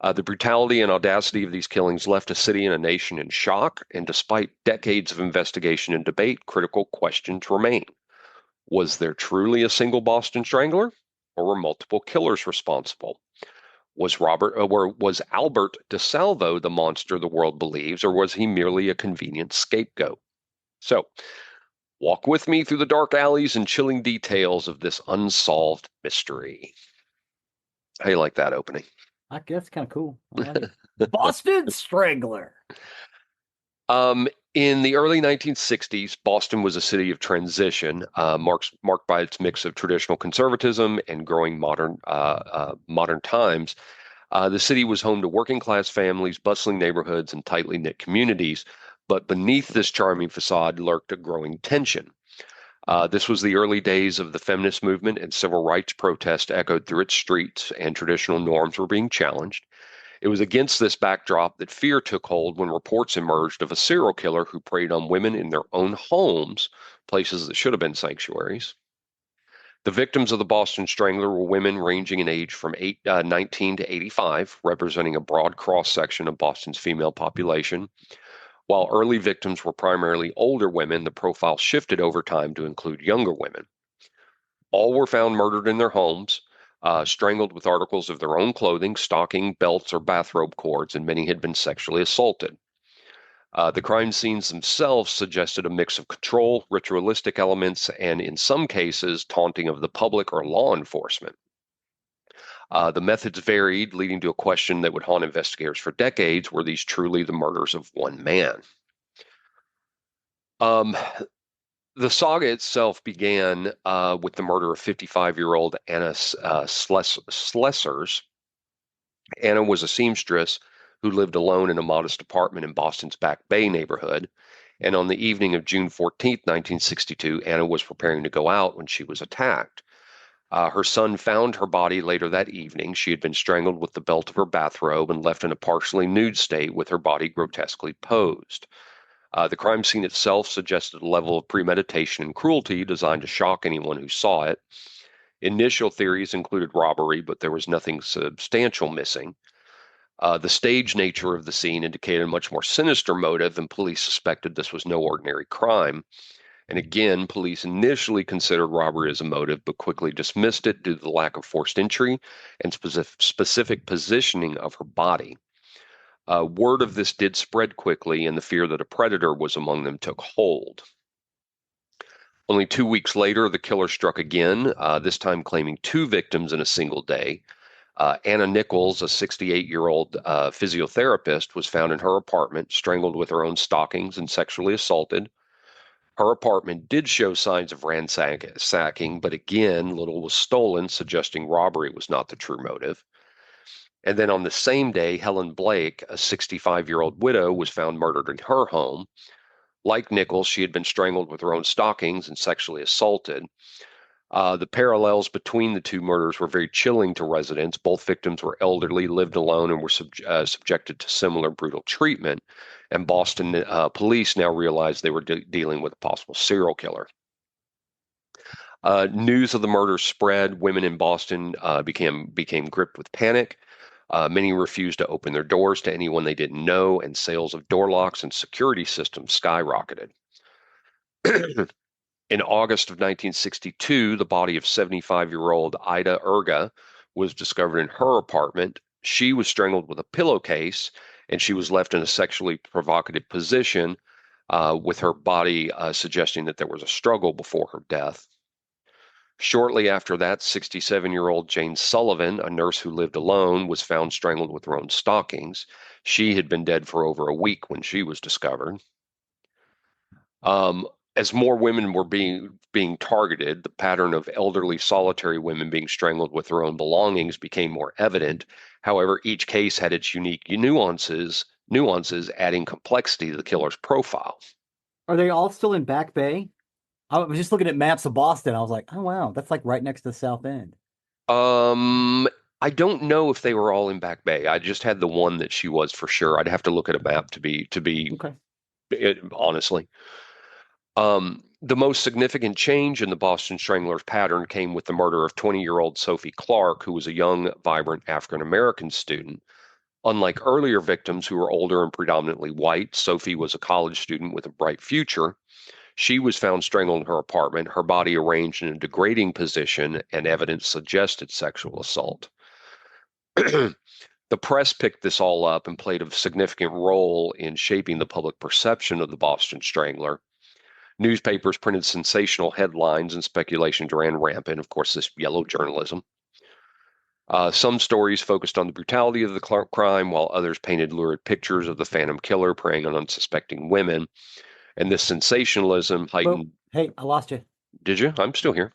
The brutality and audacity of these killings left a city and a nation in shock, and despite decades of investigation and debate, critical questions remain. Was there truly a single Boston Strangler, or were multiple killers responsible? Was Albert DeSalvo the monster the world believes, or was he merely a convenient scapegoat? So, walk with me through the dark alleys and chilling details of this unsolved mystery. How you like that opening? I guess kind of cool. I like it. Boston Strangler. In the early 1960s, Boston was a city of transition, marked by its mix of traditional conservatism and growing modern times. The city was home to working class families, bustling neighborhoods, and tightly knit communities. But beneath this charming facade lurked a growing tension. This was the early days of the feminist movement, and civil rights protests echoed through its streets, and traditional norms were being challenged. It was against this backdrop that fear took hold when reports emerged of a serial killer who preyed on women in their own homes, places that should have been sanctuaries. The victims of the Boston Strangler were women ranging in age from 19 to 85, representing a broad cross section of Boston's female population. While early victims were primarily older women, the profile shifted over time to include younger women. All were found murdered in their homes, strangled with articles of their own clothing, stocking, belts, or bathrobe cords, and many had been sexually assaulted. The crime scenes themselves suggested a mix of control, ritualistic elements, and in some cases, taunting of the public or law enforcement. The methods varied, leading to a question that would haunt investigators for decades: were these truly the murders of one man? Um, the saga itself began with the murder of 55-year-old Anna Slessers. Anna was a seamstress who lived alone in a modest apartment in Boston's Back Bay neighborhood. And on the evening of June 14th, 1962, Anna was preparing to go out when she was attacked. Her son found her body later that evening. She had been strangled with the belt of her bathrobe and left in a partially nude state with her body grotesquely posed. The crime scene itself suggested a level of premeditation and cruelty designed to shock anyone who saw it. Initial theories included robbery, but there was nothing substantial missing. The stage nature of the scene indicated a much more sinister motive, and police suspected this was no ordinary crime. And again, police initially considered robbery as a motive, but quickly dismissed it due to the lack of forced entry and specific positioning of her body. Word of this did spread quickly, and the fear that a predator was among them took hold. Only 2 weeks later, the killer struck again, this time claiming 2 victims in a single day. Anna Nichols, a 68-year-old physiotherapist, was found in her apartment, strangled with her own stockings and sexually assaulted. Her apartment did show signs of ransacking, but again, little was stolen, suggesting robbery was not the true motive. And then on the same day, Helen Blake, a 65-year-old widow, was found murdered in her home. Like Nichols, she had been strangled with her own stockings and sexually assaulted. The parallels between the two murders were very chilling to residents. Both victims were elderly, lived alone, and were subjected to similar brutal treatment. And Boston police now realized they were dealing with a possible serial killer. News of the murder spread. Women in Boston became gripped with panic. Many refused to open their doors to anyone they didn't know, and sales of door locks and security systems skyrocketed. In August of 1962, the body of 75-year-old Ida Erga was discovered in her apartment. She was strangled with a pillowcase, and she was left in a sexually provocative position, with her body suggesting that there was a struggle before her death. Shortly after that, 67-year-old Jane Sullivan, a nurse who lived alone, was found strangled with her own stockings. She had been dead for over a week when she was discovered. as more women were being targeted, the pattern of elderly solitary women being strangled with their own belongings became more evident. However, each case had its unique nuances adding complexity to the killer's profile. Are they all still in Back Bay? I was just looking at maps of Boston. I was like, oh wow, that's like right next to the South End. Um, I don't know if they were all in Back Bay. I just had the one that she was for sure. I'd have to look at a map to be Okay. honestly. The most significant change in the Boston Strangler's pattern came with the murder of 20-year-old Sophie Clark, who was a young, vibrant African American student. Unlike earlier victims who were older and predominantly white, Sophie was a college student with a bright future. She was found strangled in her apartment, her body arranged in a degrading position, and evidence suggested sexual assault. The press picked this all up and played a significant role in shaping the public perception of the Boston Strangler. Newspapers printed sensational headlines and speculation ran rampant. Of course, this yellow journalism. Some stories focused on the brutality of the crime, while others painted lurid pictures of the phantom killer preying on unsuspecting women. And this sensationalism Well, heightened. hey, I lost you. Did you? I'm still here.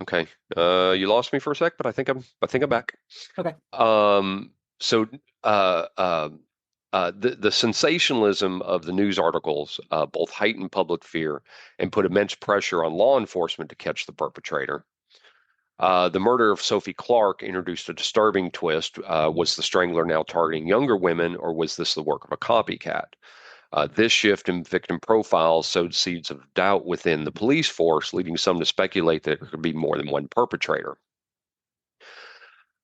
Okay. You lost me for a sec, but I think I'm back. Okay. Um, so the sensationalism of the news articles both heightened public fear and put immense pressure on law enforcement to catch the perpetrator. The murder of Sophie Clark introduced a disturbing twist. Was the strangler now targeting younger women, or was this the work of a copycat? This shift in victim profiles sowed seeds of doubt within the police force, leading some to speculate that there could be more than one perpetrator.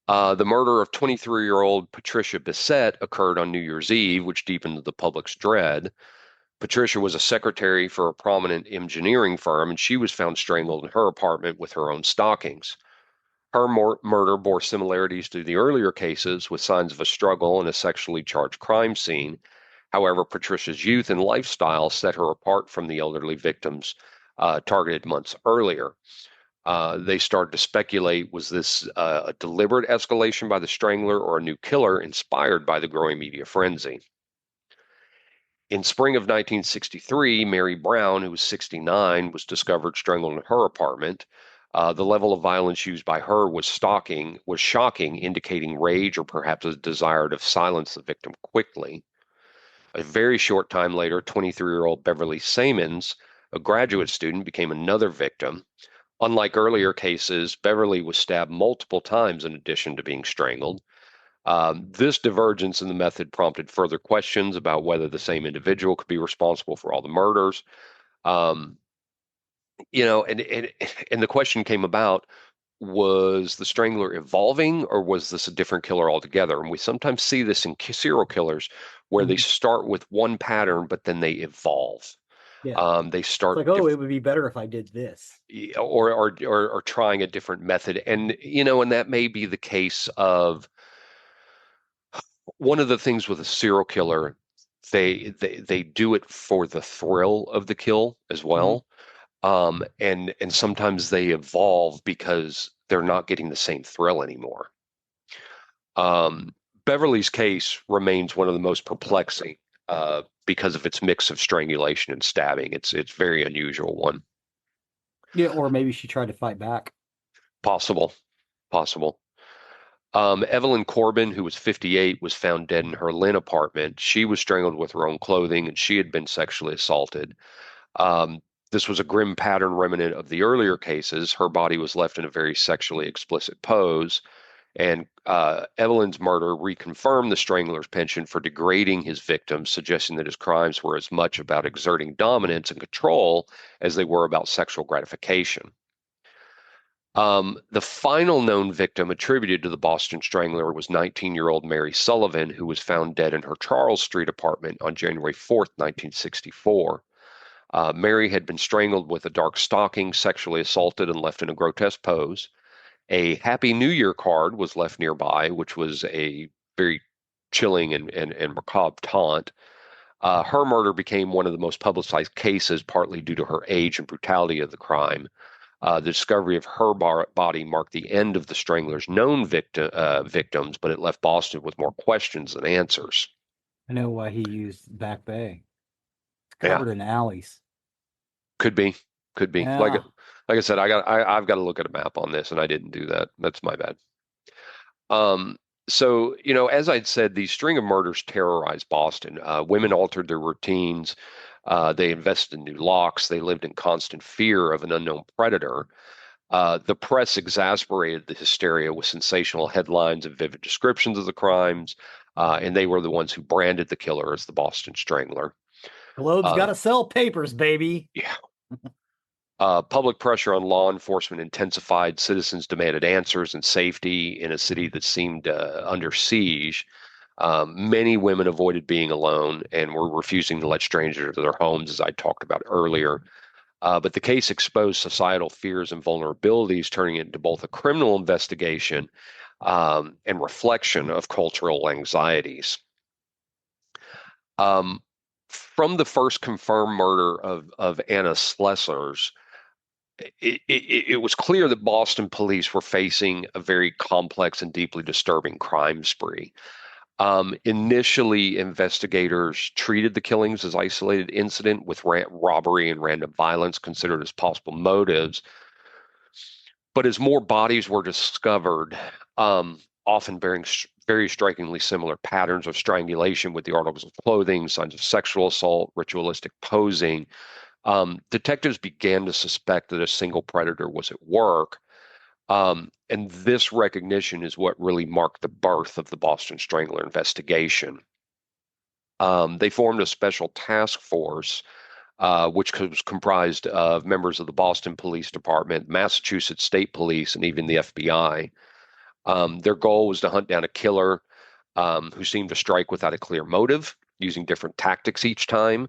The murder of 23-year-old Patricia Bissett occurred on New Year's Eve, which deepened the public's dread. Patricia was a secretary for a prominent engineering firm, and she was found strangled in her apartment with her own stockings. Her murder bore similarities to the earlier cases, with signs of a struggle and a sexually charged crime scene. However, Patricia's youth and lifestyle set her apart from the elderly victims targeted months earlier. They started to speculate, was this a deliberate escalation by the strangler or a new killer inspired by the growing media frenzy? In spring of 1963, Mary Brown, who was 69, was discovered strangled in her apartment. The level of violence used by her was shocking, indicating rage or perhaps a desire to silence the victim quickly. A very short time later, 23-year-old Beverly Sammons, a graduate student, became another victim. Unlike earlier cases, Beverly was stabbed multiple times in addition to being strangled. This divergence in the method prompted further questions about whether the same individual could be responsible for all the murders. Um, and the question came about, was the strangler evolving, or was this a different killer altogether? And we sometimes see this in serial killers where they Mhm. start with one pattern, but then they evolve. Yeah. They It's start like, oh, it would be better if I did this. or trying a different method, and that may be the case of one of the things with a serial killer. They do it for the thrill of the kill as Hmm. well. And sometimes they evolve because they're not getting the same thrill anymore. Um, Beverly's case remains one of the most perplexing because of its mix of strangulation and stabbing. It's very unusual one. Yeah, or maybe she tried to fight back. Possible, possible. Evelyn Corbin, who was 58, was found dead in her Lynn apartment. She was strangled with her own clothing, and she had been sexually assaulted. Um, this was a grim pattern remnant of the earlier cases. Her body was left in a very sexually explicit pose, and Evelyn's murder reconfirmed the strangler's penchant for degrading his victims, suggesting that his crimes were as much about exerting dominance and control as they were about sexual gratification. The final known victim attributed to the Boston Strangler was 19-year-old Mary Sullivan, who was found dead in her Charles Street apartment on January 4th, 1964. Mary had been strangled with a dark stocking, sexually assaulted, and left in a grotesque pose. A Happy New Year card was left nearby, which was a very chilling and macabre taunt. Her murder became one of the most publicized cases, partly due to her age and brutality of the crime. The discovery of her body marked the end of the Strangler's known victims, but it left Boston with more questions than answers. I know why he used Back Bay. It's Yeah, covered in alleys. could be, could be. Yeah. Like I said, I've got to look at a map on this, and I didn't do that. That's my bad. Um, so, as I'd said, these string of murders terrorized Boston. Women altered their routines. They invested in new locks. They lived in constant fear of an unknown predator. The press exasperated the hysteria with sensational headlines and vivid descriptions of the crimes, and they were the ones who branded the killer as the Boston Strangler. Globe's got Uh, to sell papers, baby. yeah. Public pressure on law enforcement intensified. Citizens demanded answers and safety in a city that seemed under siege. Many women avoided being alone and were refusing to let strangers into their homes, as I talked about earlier. But the case exposed societal fears and vulnerabilities, turning it into both a criminal investigation and reflection of cultural anxieties. Um, from the first confirmed murder of Anna Slesers, it was clear that Boston police were facing a very complex and deeply disturbing crime spree. Initially, investigators treated the killings as isolated incident with robbery and random violence considered as possible motives. But as more bodies were discovered, often bearing very strikingly similar patterns of strangulation with the articles of clothing, signs of sexual assault, ritualistic posing, detectives began to suspect that a single predator was at work. And this recognition is what really marked the birth of the Boston Strangler investigation. They formed a special task force, which was comprised of members of the Boston Police Department, Massachusetts State Police, and even the FBI. Their goal was to hunt down a killer who seemed to strike without a clear motive, using different tactics each time.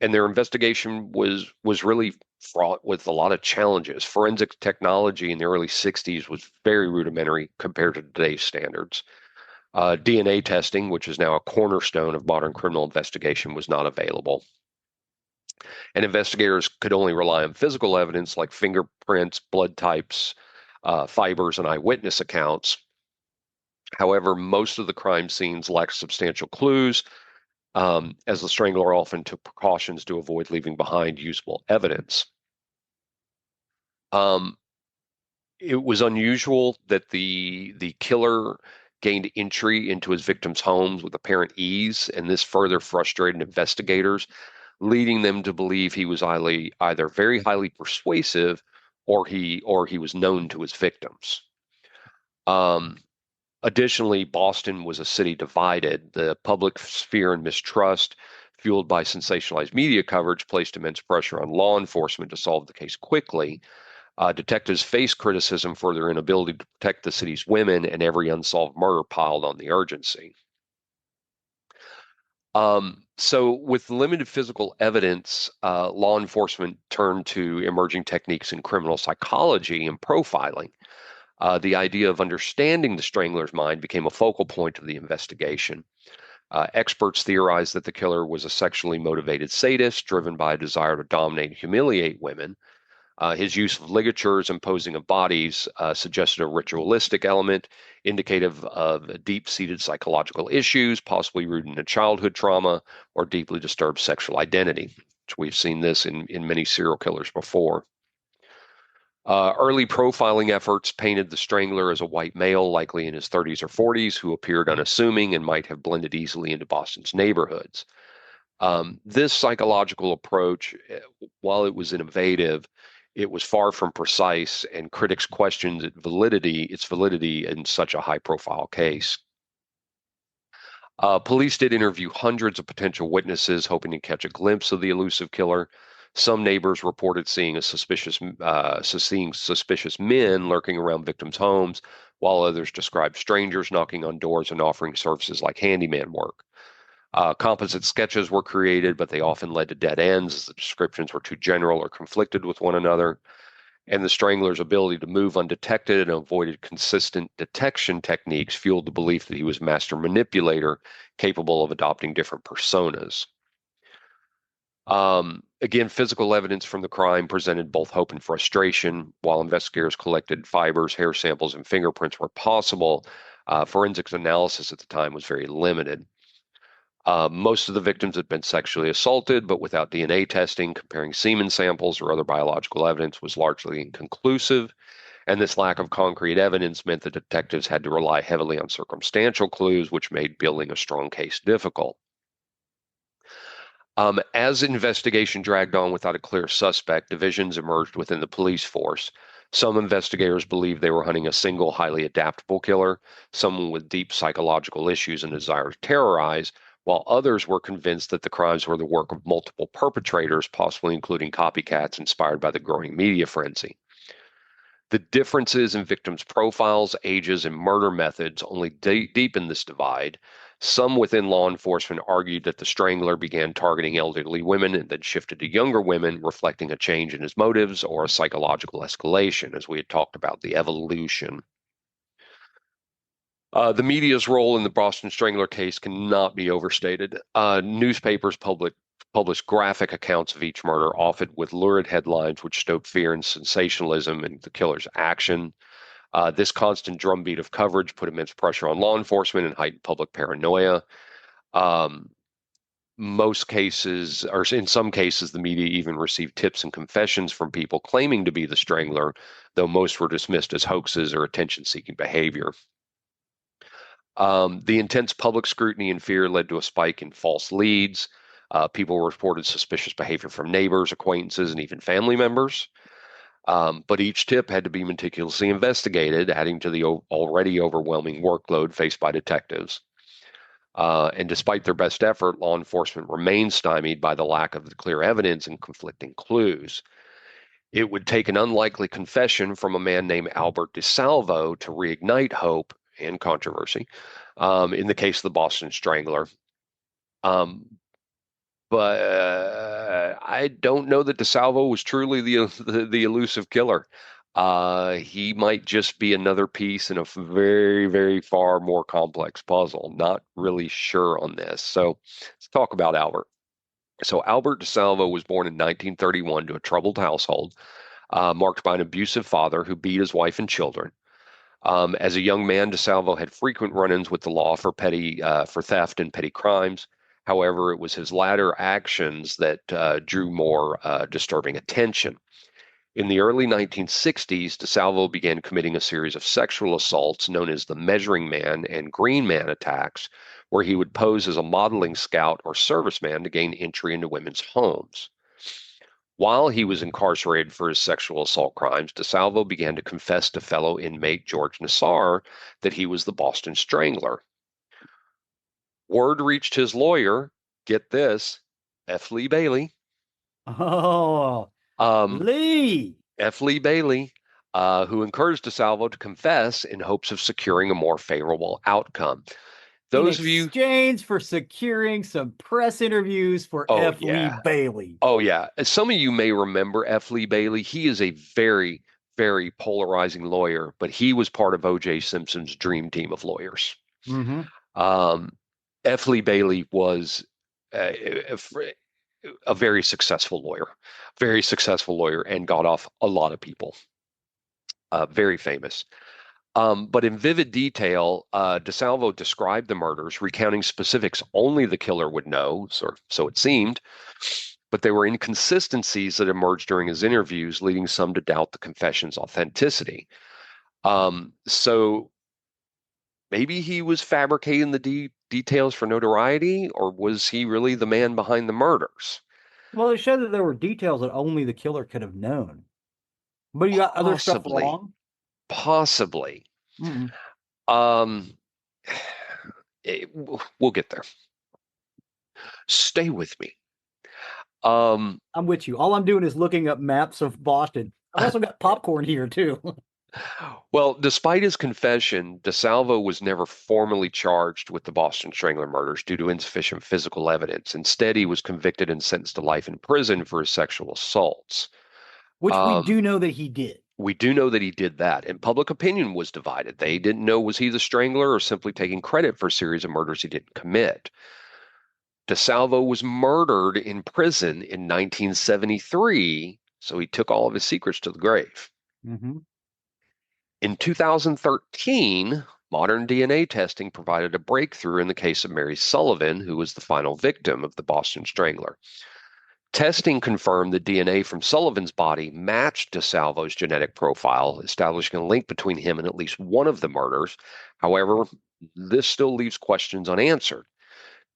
And their investigation was really fraught with a lot of challenges. Forensic technology in the early 60s was very rudimentary compared to today's standards. DNA testing, which is now a cornerstone of modern criminal investigation, was not available. And investigators could only rely on physical evidence like fingerprints, blood types, fibers, and eyewitness accounts. However, most of the crime scenes lacked substantial clues, as the strangler often took precautions to avoid leaving behind usable evidence. Um, it was unusual that the killer gained entry into his victims' homes with apparent ease, and this further frustrated investigators, leading them to believe he was either very highly persuasive or he was known to his victims. Um, Additionally, Boston was a city divided. The public fear and mistrust, fueled by sensationalized media coverage, placed immense pressure on law enforcement to solve the case quickly. Detectives faced criticism for their inability to protect the city's women, and every unsolved murder piled on the urgency. So, with limited physical evidence, law enforcement turned to emerging techniques in criminal psychology and profiling. The idea of understanding the strangler's mind became a focal point of the investigation. Experts theorized that the killer was a sexually motivated sadist driven by a desire to dominate and humiliate women. His use of ligatures and posing of bodies suggested a ritualistic element, indicative of deep-seated psychological issues, possibly rooted in a childhood trauma or deeply disturbed sexual identity. Which we've seen this in many serial killers before. Early profiling efforts painted the strangler as a white male, likely in his 30s or 40s, who appeared unassuming and might have blended easily into Boston's neighborhoods. This psychological approach, while it was innovative, it was far from precise, and critics questioned its validity in such a high-profile case. Police did interview hundreds of potential witnesses, hoping to catch a glimpse of the elusive killer. Some neighbors reported seeing suspicious men lurking around victims' homes, while others described strangers knocking on doors and offering services like handyman work. Composite sketches were created, but they often led to dead ends as the descriptions were too general or conflicted with one another. And the strangler's ability to move undetected and avoided consistent detection techniques fueled the belief that he was a master manipulator capable of adopting different personas. Again, physical evidence from the crime presented both hope and frustration. While investigators collected fibers, hair samples, and fingerprints where possible, forensics analysis at the time was very limited. Most of the victims had been sexually assaulted, but without DNA testing, comparing semen samples or other biological evidence was largely inconclusive. And this lack of concrete evidence meant the detectives had to rely heavily on circumstantial clues, which made building a strong case difficult. As investigation dragged on without a clear suspect, divisions emerged within the police force. Some investigators believed they were hunting a single, highly adaptable killer, someone with deep psychological issues and a desire to terrorize, while others were convinced that the crimes were the work of multiple perpetrators, possibly including copycats inspired by the growing media frenzy. The differences in victims' profiles, ages, and murder methods only deepened this divide. Some within law enforcement argued that the strangler began targeting elderly women and then shifted to younger women, reflecting a change in his motives or a psychological escalation, as we had talked about, the evolution. The media's role in the Boston Strangler case cannot be overstated. Newspapers published graphic accounts of each murder, often with lurid headlines which stoked fear and sensationalism in the killer's action. This constant drumbeat of coverage put immense pressure on law enforcement and heightened public paranoia. Most cases, or in some cases, the media even received tips and confessions from people claiming to be the strangler, though most were dismissed as hoaxes or attention-seeking behavior. The intense public scrutiny and fear led to a spike in false leads. People reported suspicious behavior from neighbors, acquaintances, and even family members. But each tip had to be meticulously investigated, adding to the already overwhelming workload faced by detectives. And despite their best effort, law enforcement remained stymied by the lack of clear evidence and conflicting clues. It would take an unlikely confession from a man named Albert DeSalvo to reignite hope and controversy in the case of the Boston Strangler. But I don't know that DeSalvo was truly the elusive killer. He might just be another piece in a very, very far more complex puzzle. Not really sure on this. So let's talk about Albert. So Albert DeSalvo was born in 1931 to a troubled household, marked by an abusive father who beat his wife and children. As a young man, DeSalvo had frequent run-ins with the law for theft and petty crimes. However, it was his latter actions that drew more disturbing attention. In the early 1960s, DeSalvo began committing a series of sexual assaults known as the Measuring Man and Green Man attacks, where he would pose as a modeling scout or serviceman to gain entry into women's homes. While he was incarcerated for his sexual assault crimes, DeSalvo began to confess to fellow inmate George Nassar that he was the Boston Strangler. Word reached his lawyer, get this, F. Lee Bailey. Oh, Lee! F. Lee Bailey, who encouraged DeSalvo to confess in hopes of securing a more favorable outcome. Those in exchange for securing some press interviews for F. Lee Bailey. Oh, yeah. As some of you may remember F. Lee Bailey, he is a very, very polarizing lawyer, but he was part of O.J. Simpson's dream team of lawyers. Mm-hmm. F. Lee Bailey was a very successful lawyer, and got off a lot of people. Very famous. But in vivid detail, DeSalvo described the murders, recounting specifics only the killer would know, so it seemed. But there were inconsistencies that emerged during his interviews, leading some to doubt the confession's authenticity. So maybe he was fabricating the details for notoriety, or was he really the man behind the murders? Well, it showed that there were details that only the killer could have known. But you got other stuff wrong? Possibly. Mm-hmm. We'll get there. Stay with me. I'm with you. All I'm doing is looking up maps of Boston. I've also got popcorn here, too. Well, despite his confession, DeSalvo was never formally charged with the Boston Strangler murders due to insufficient physical evidence. Instead, he was convicted and sentenced to life in prison for his sexual assaults. Which we do know that he did. We do know that he did that, and public opinion was divided. They didn't know, was he the strangler or simply taking credit for a series of murders he didn't commit. DeSalvo was murdered in prison in 1973, so he took all of his secrets to the grave. Mm-hmm. In 2013, Modern DNA testing provided a breakthrough in the case of Mary Sullivan, who was the final victim of the Boston Strangler. Testing confirmed that DNA from Sullivan's body matched DeSalvo's genetic profile, establishing a link between him and at least one of the murders. However, this still leaves questions unanswered.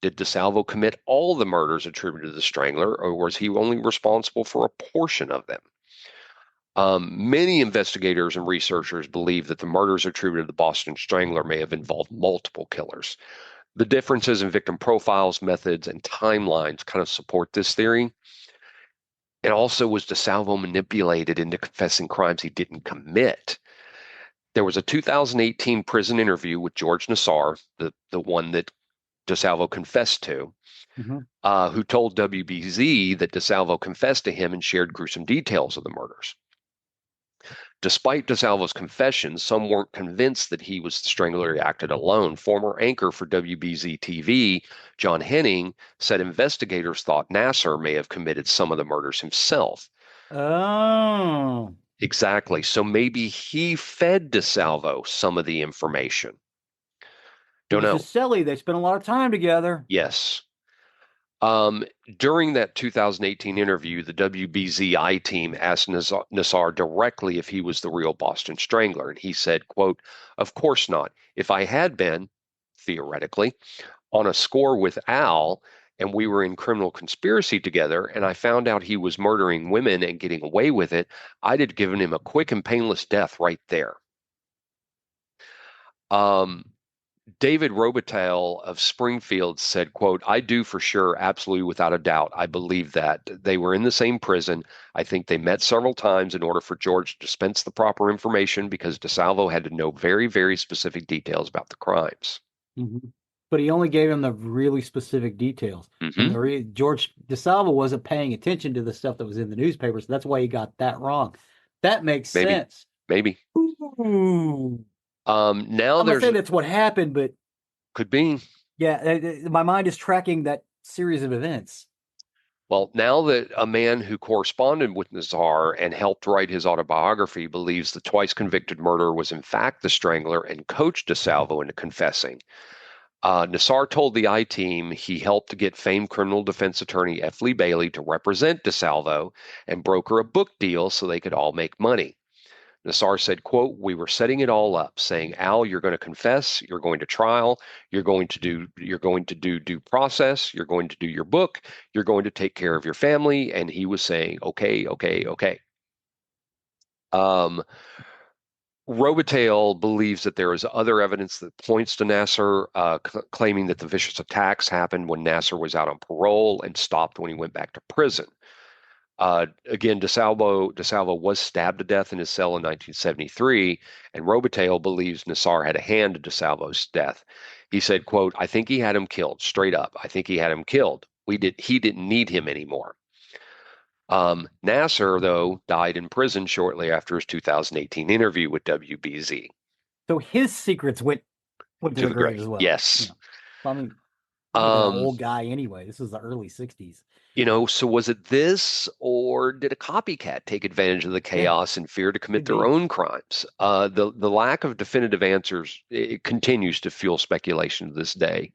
Did DeSalvo commit all the murders attributed to the Strangler, or was he only responsible for a portion of them? Many investigators and researchers believe that the murders attributed to the Boston Strangler may have involved multiple killers. The differences in victim profiles, methods, and timelines kind of support this theory. And also, was DeSalvo manipulated into confessing crimes he didn't commit? There was a 2018 prison interview with George Nassar, the one that DeSalvo confessed to, who told WBZ that DeSalvo confessed to him and shared gruesome details of the murders. Despite DeSalvo's confessions, some weren't convinced that he was the strangler who acted alone. Former anchor for WBZ TV, John Henning, said investigators thought Nasser may have committed some of the murders himself. Oh. Exactly. So maybe he fed DeSalvo some of the information. Don't know. He was his cellie. They spent a lot of time together. Yes. During that 2018 interview, the WBZI team asked Nassar directly if he was the real Boston Strangler, and he said, quote, "Of course not. If I had been, theoretically, on a score with Al, and we were in criminal conspiracy together, and I found out he was murdering women and getting away with it, I'd have given him a quick and painless death right there." David Robitaille of Springfield said, quote, "I do for sure, absolutely without a doubt. I believe that. They were in the same prison. I think they met several times in order for George to dispense the proper information because DeSalvo had to know very, very specific details about the crimes." But he only gave him the really specific details. And George DeSalvo wasn't paying attention to the stuff that was in the newspapers. So that's why he got that wrong. That makes sense. Maybe. Ooh. Now I'm not saying that's what happened, but could be. Yeah, my mind is tracking that series of events. Well, now that a man who corresponded with Nassar and helped write his autobiography believes the twice convicted murderer was in fact the Strangler and coached DeSalvo into confessing. Nassar told the I-Team he helped to get famed criminal defense attorney F. Lee Bailey to represent DeSalvo and broker a book deal so they could all make money. Nassar said, quote, "We were setting it all up, saying, Al, you're going to confess, you're going to trial, you're going to do due process, you're going to do your book, you're going to take care of your family." And he was saying, okay. Robitaille believes that there is other evidence that points to Nasser, claiming that the vicious attacks happened when Nasser was out on parole and stopped when he went back to prison. Again, DeSalvo was stabbed to death in his cell in 1973, and Robitaille believes Nassar had a hand in DeSalvo's death. He said, quote, "I think he had him killed, straight up. I think he had him killed. He didn't need him anymore." Nasser, though, died in prison shortly after his 2018 interview with WBZ. So his secrets went to the grave as well. Yes. I mean, he's an old guy anyway. This is the early 60s. So was it this, or did a copycat take advantage of the chaos and fear to commit their own crimes? The lack of definitive answers, it continues to fuel speculation to this day.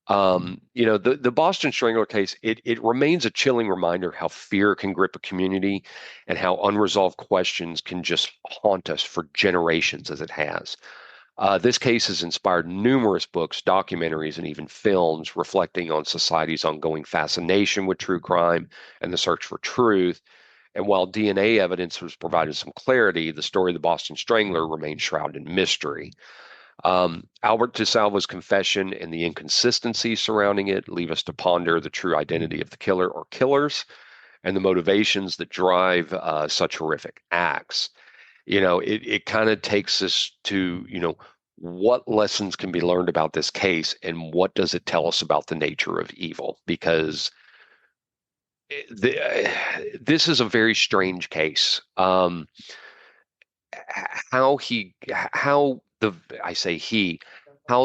The Boston Strangler case, it remains a chilling reminder how fear can grip a community and how unresolved questions can just haunt us for generations as it has. This case has inspired numerous books, documentaries, and even films reflecting on society's ongoing fascination with true crime and the search for truth. And while DNA evidence has provided some clarity, the story of the Boston Strangler remains shrouded in mystery. Albert DeSalvo's confession and the inconsistencies surrounding it leave us to ponder the true identity of the killer or killers and the motivations that drive such horrific acts. It kind of takes us to, what lessons can be learned about this case and what does it tell us about the nature of evil? Because this is a very strange case. How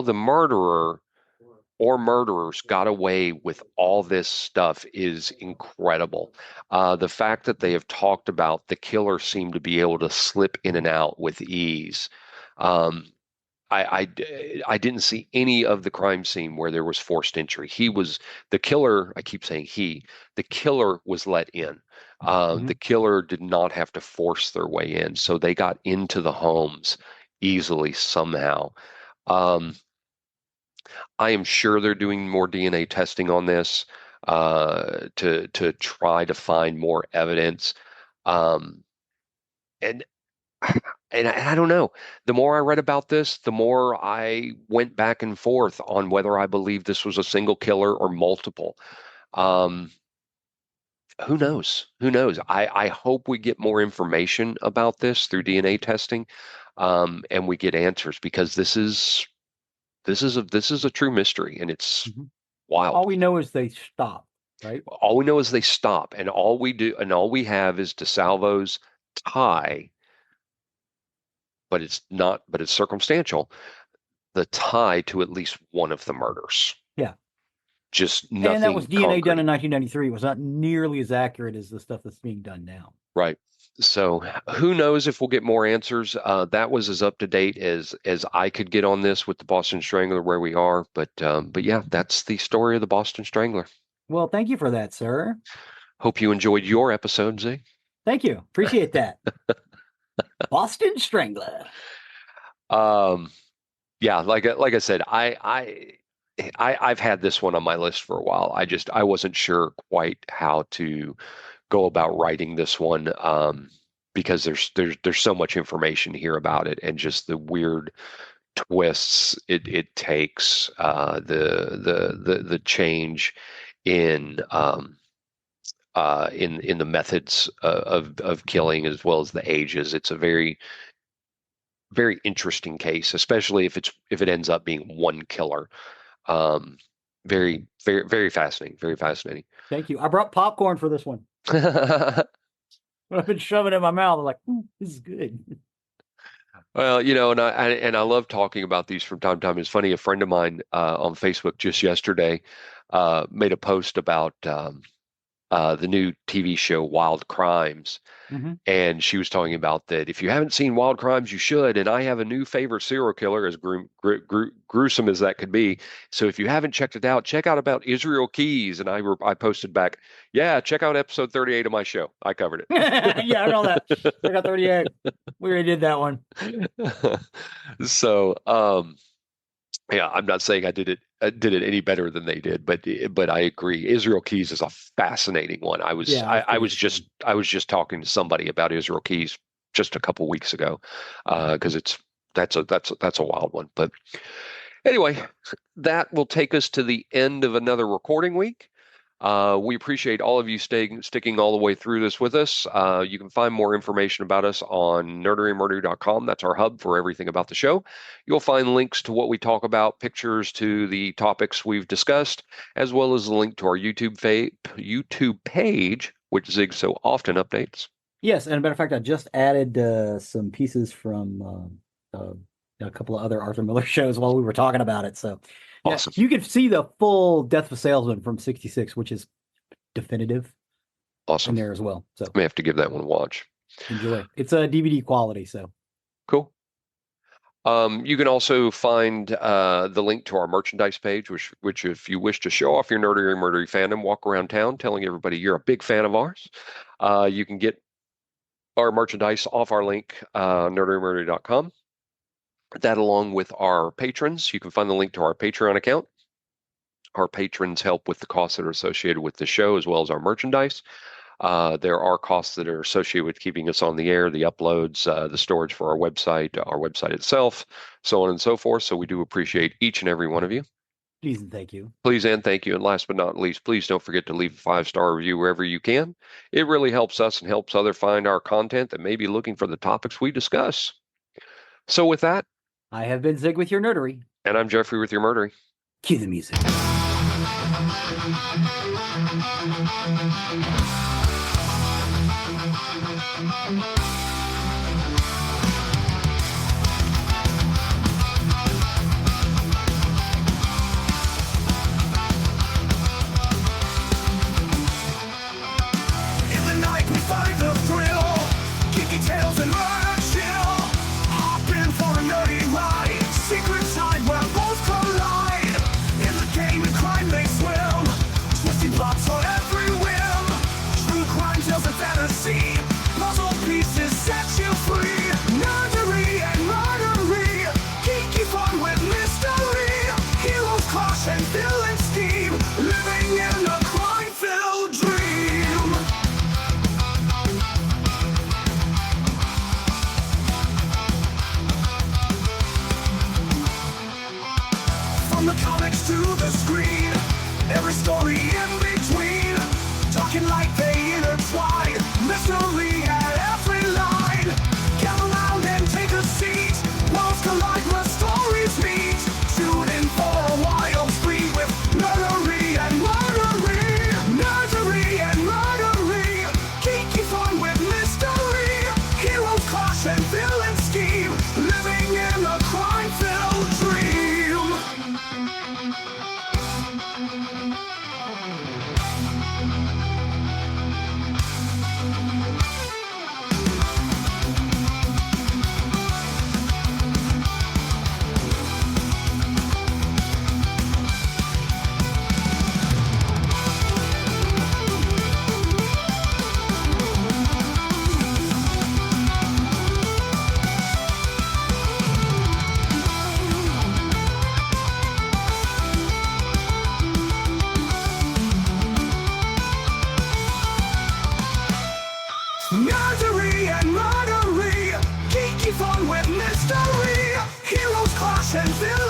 the murderer or murderers got away with all this stuff is incredible. The fact that they have talked about the killer seemed to be able to slip in and out with ease. I didn't see any of the crime scene where there was forced entry. He was the killer. I keep saying the killer was let in. The killer did not have to force their way in, so they got into the homes easily somehow. I am sure they're doing more DNA testing on this to try to find more evidence. Um, and and I don't know. The more I read about this, the more I went back and forth on whether I believe this was a single killer or multiple. Um, who knows? Who knows? I hope we get more information about this through DNA testing, and we get answers because this is a true mystery and it's wild. All we know is they stop, right? All we know is they stop, and all we have is DeSalvo's tie, but it's circumstantial. The tie to at least one of the murders. Yeah. Just nothing. And that was DNA concrete. done in 1993. It was not nearly as accurate as the stuff that's being done now. Right. So who knows if we'll get more answers? That was as up to date as I could get on this with the Boston Strangler where we are. But yeah, that's the story of the Boston Strangler. Well, thank you for that, sir. Hope you enjoyed your episode, Z. Thank you. Appreciate that. Boston Strangler. Yeah, like I said, I've had this one on my list for a while. I wasn't sure quite how to go about writing this one because there's so much information here about it and just the weird twists it takes, the change in the methods of killing as well as the ages. It's a very very interesting case, especially if it ends up being one killer. Very, very, very fascinating. Very fascinating. Thank you. I brought popcorn for this one. I've been shoving it in my mouth. I'm like, this is good. Well, and I love talking about these from time to time. It's funny. A friend of mine on Facebook just yesterday made a post about the new TV show Wild Crimes. And she was talking about that if you haven't seen Wild Crimes, you should. And I have a new favorite serial killer, as gruesome as that could be. So if you haven't checked it out, check out about Israel Keys. And I posted back, yeah, check out episode 38 of my show. I covered it. Yeah, I know that. I got 38. We already did that one. So, yeah, I'm not saying I did it any better than they did, but I agree. Israel Keys is a fascinating one. I was just talking to somebody about Israel Keys just a couple weeks ago because that's a wild one. But anyway, that will take us to the end of another recording week. We appreciate all of you sticking all the way through this with us. You can find more information about us on nerderyandmurder.com. That's our hub for everything about the show. You'll find links to what we talk about, pictures to the topics we've discussed, as well as a link to our YouTube page, which Zig so often updates. Yes, and as a matter of fact, I just added some pieces from a couple of other Arthur Miller shows while we were talking about it. So awesome. Yeah, you can see the full Death of a Salesman from '66, which is definitive. Awesome. In there as well. So I may have to give that one a watch. Enjoy. It's a DVD quality, so cool. You can also find the link to our merchandise page, which if you wish to show off your nerdery and murdery fandom, walk around town telling everybody you're a big fan of ours. You can get our merchandise off our link, nerderyandmurdery.com. That along with our patrons. You can find the link to our Patreon account. Our patrons help with the costs that are associated with the show as well as our merchandise. There are costs that are associated with keeping us on the air, the uploads, the storage for our website itself, so on and so forth. So we do appreciate each and every one of you. Please and thank you. Please and thank you. And last but not least, please don't forget to leave a 5-star review wherever you can. It really helps us and helps others find our content that may be looking for the topics we discuss. So with that, I have been Zig with your nerdery. And I'm Geoffrey with your murdery. Cue the music. In the night we find the thrill, geeky tales and murder chill. Hopping for a nerdy ride, secret with mystery. Heroes clash and villains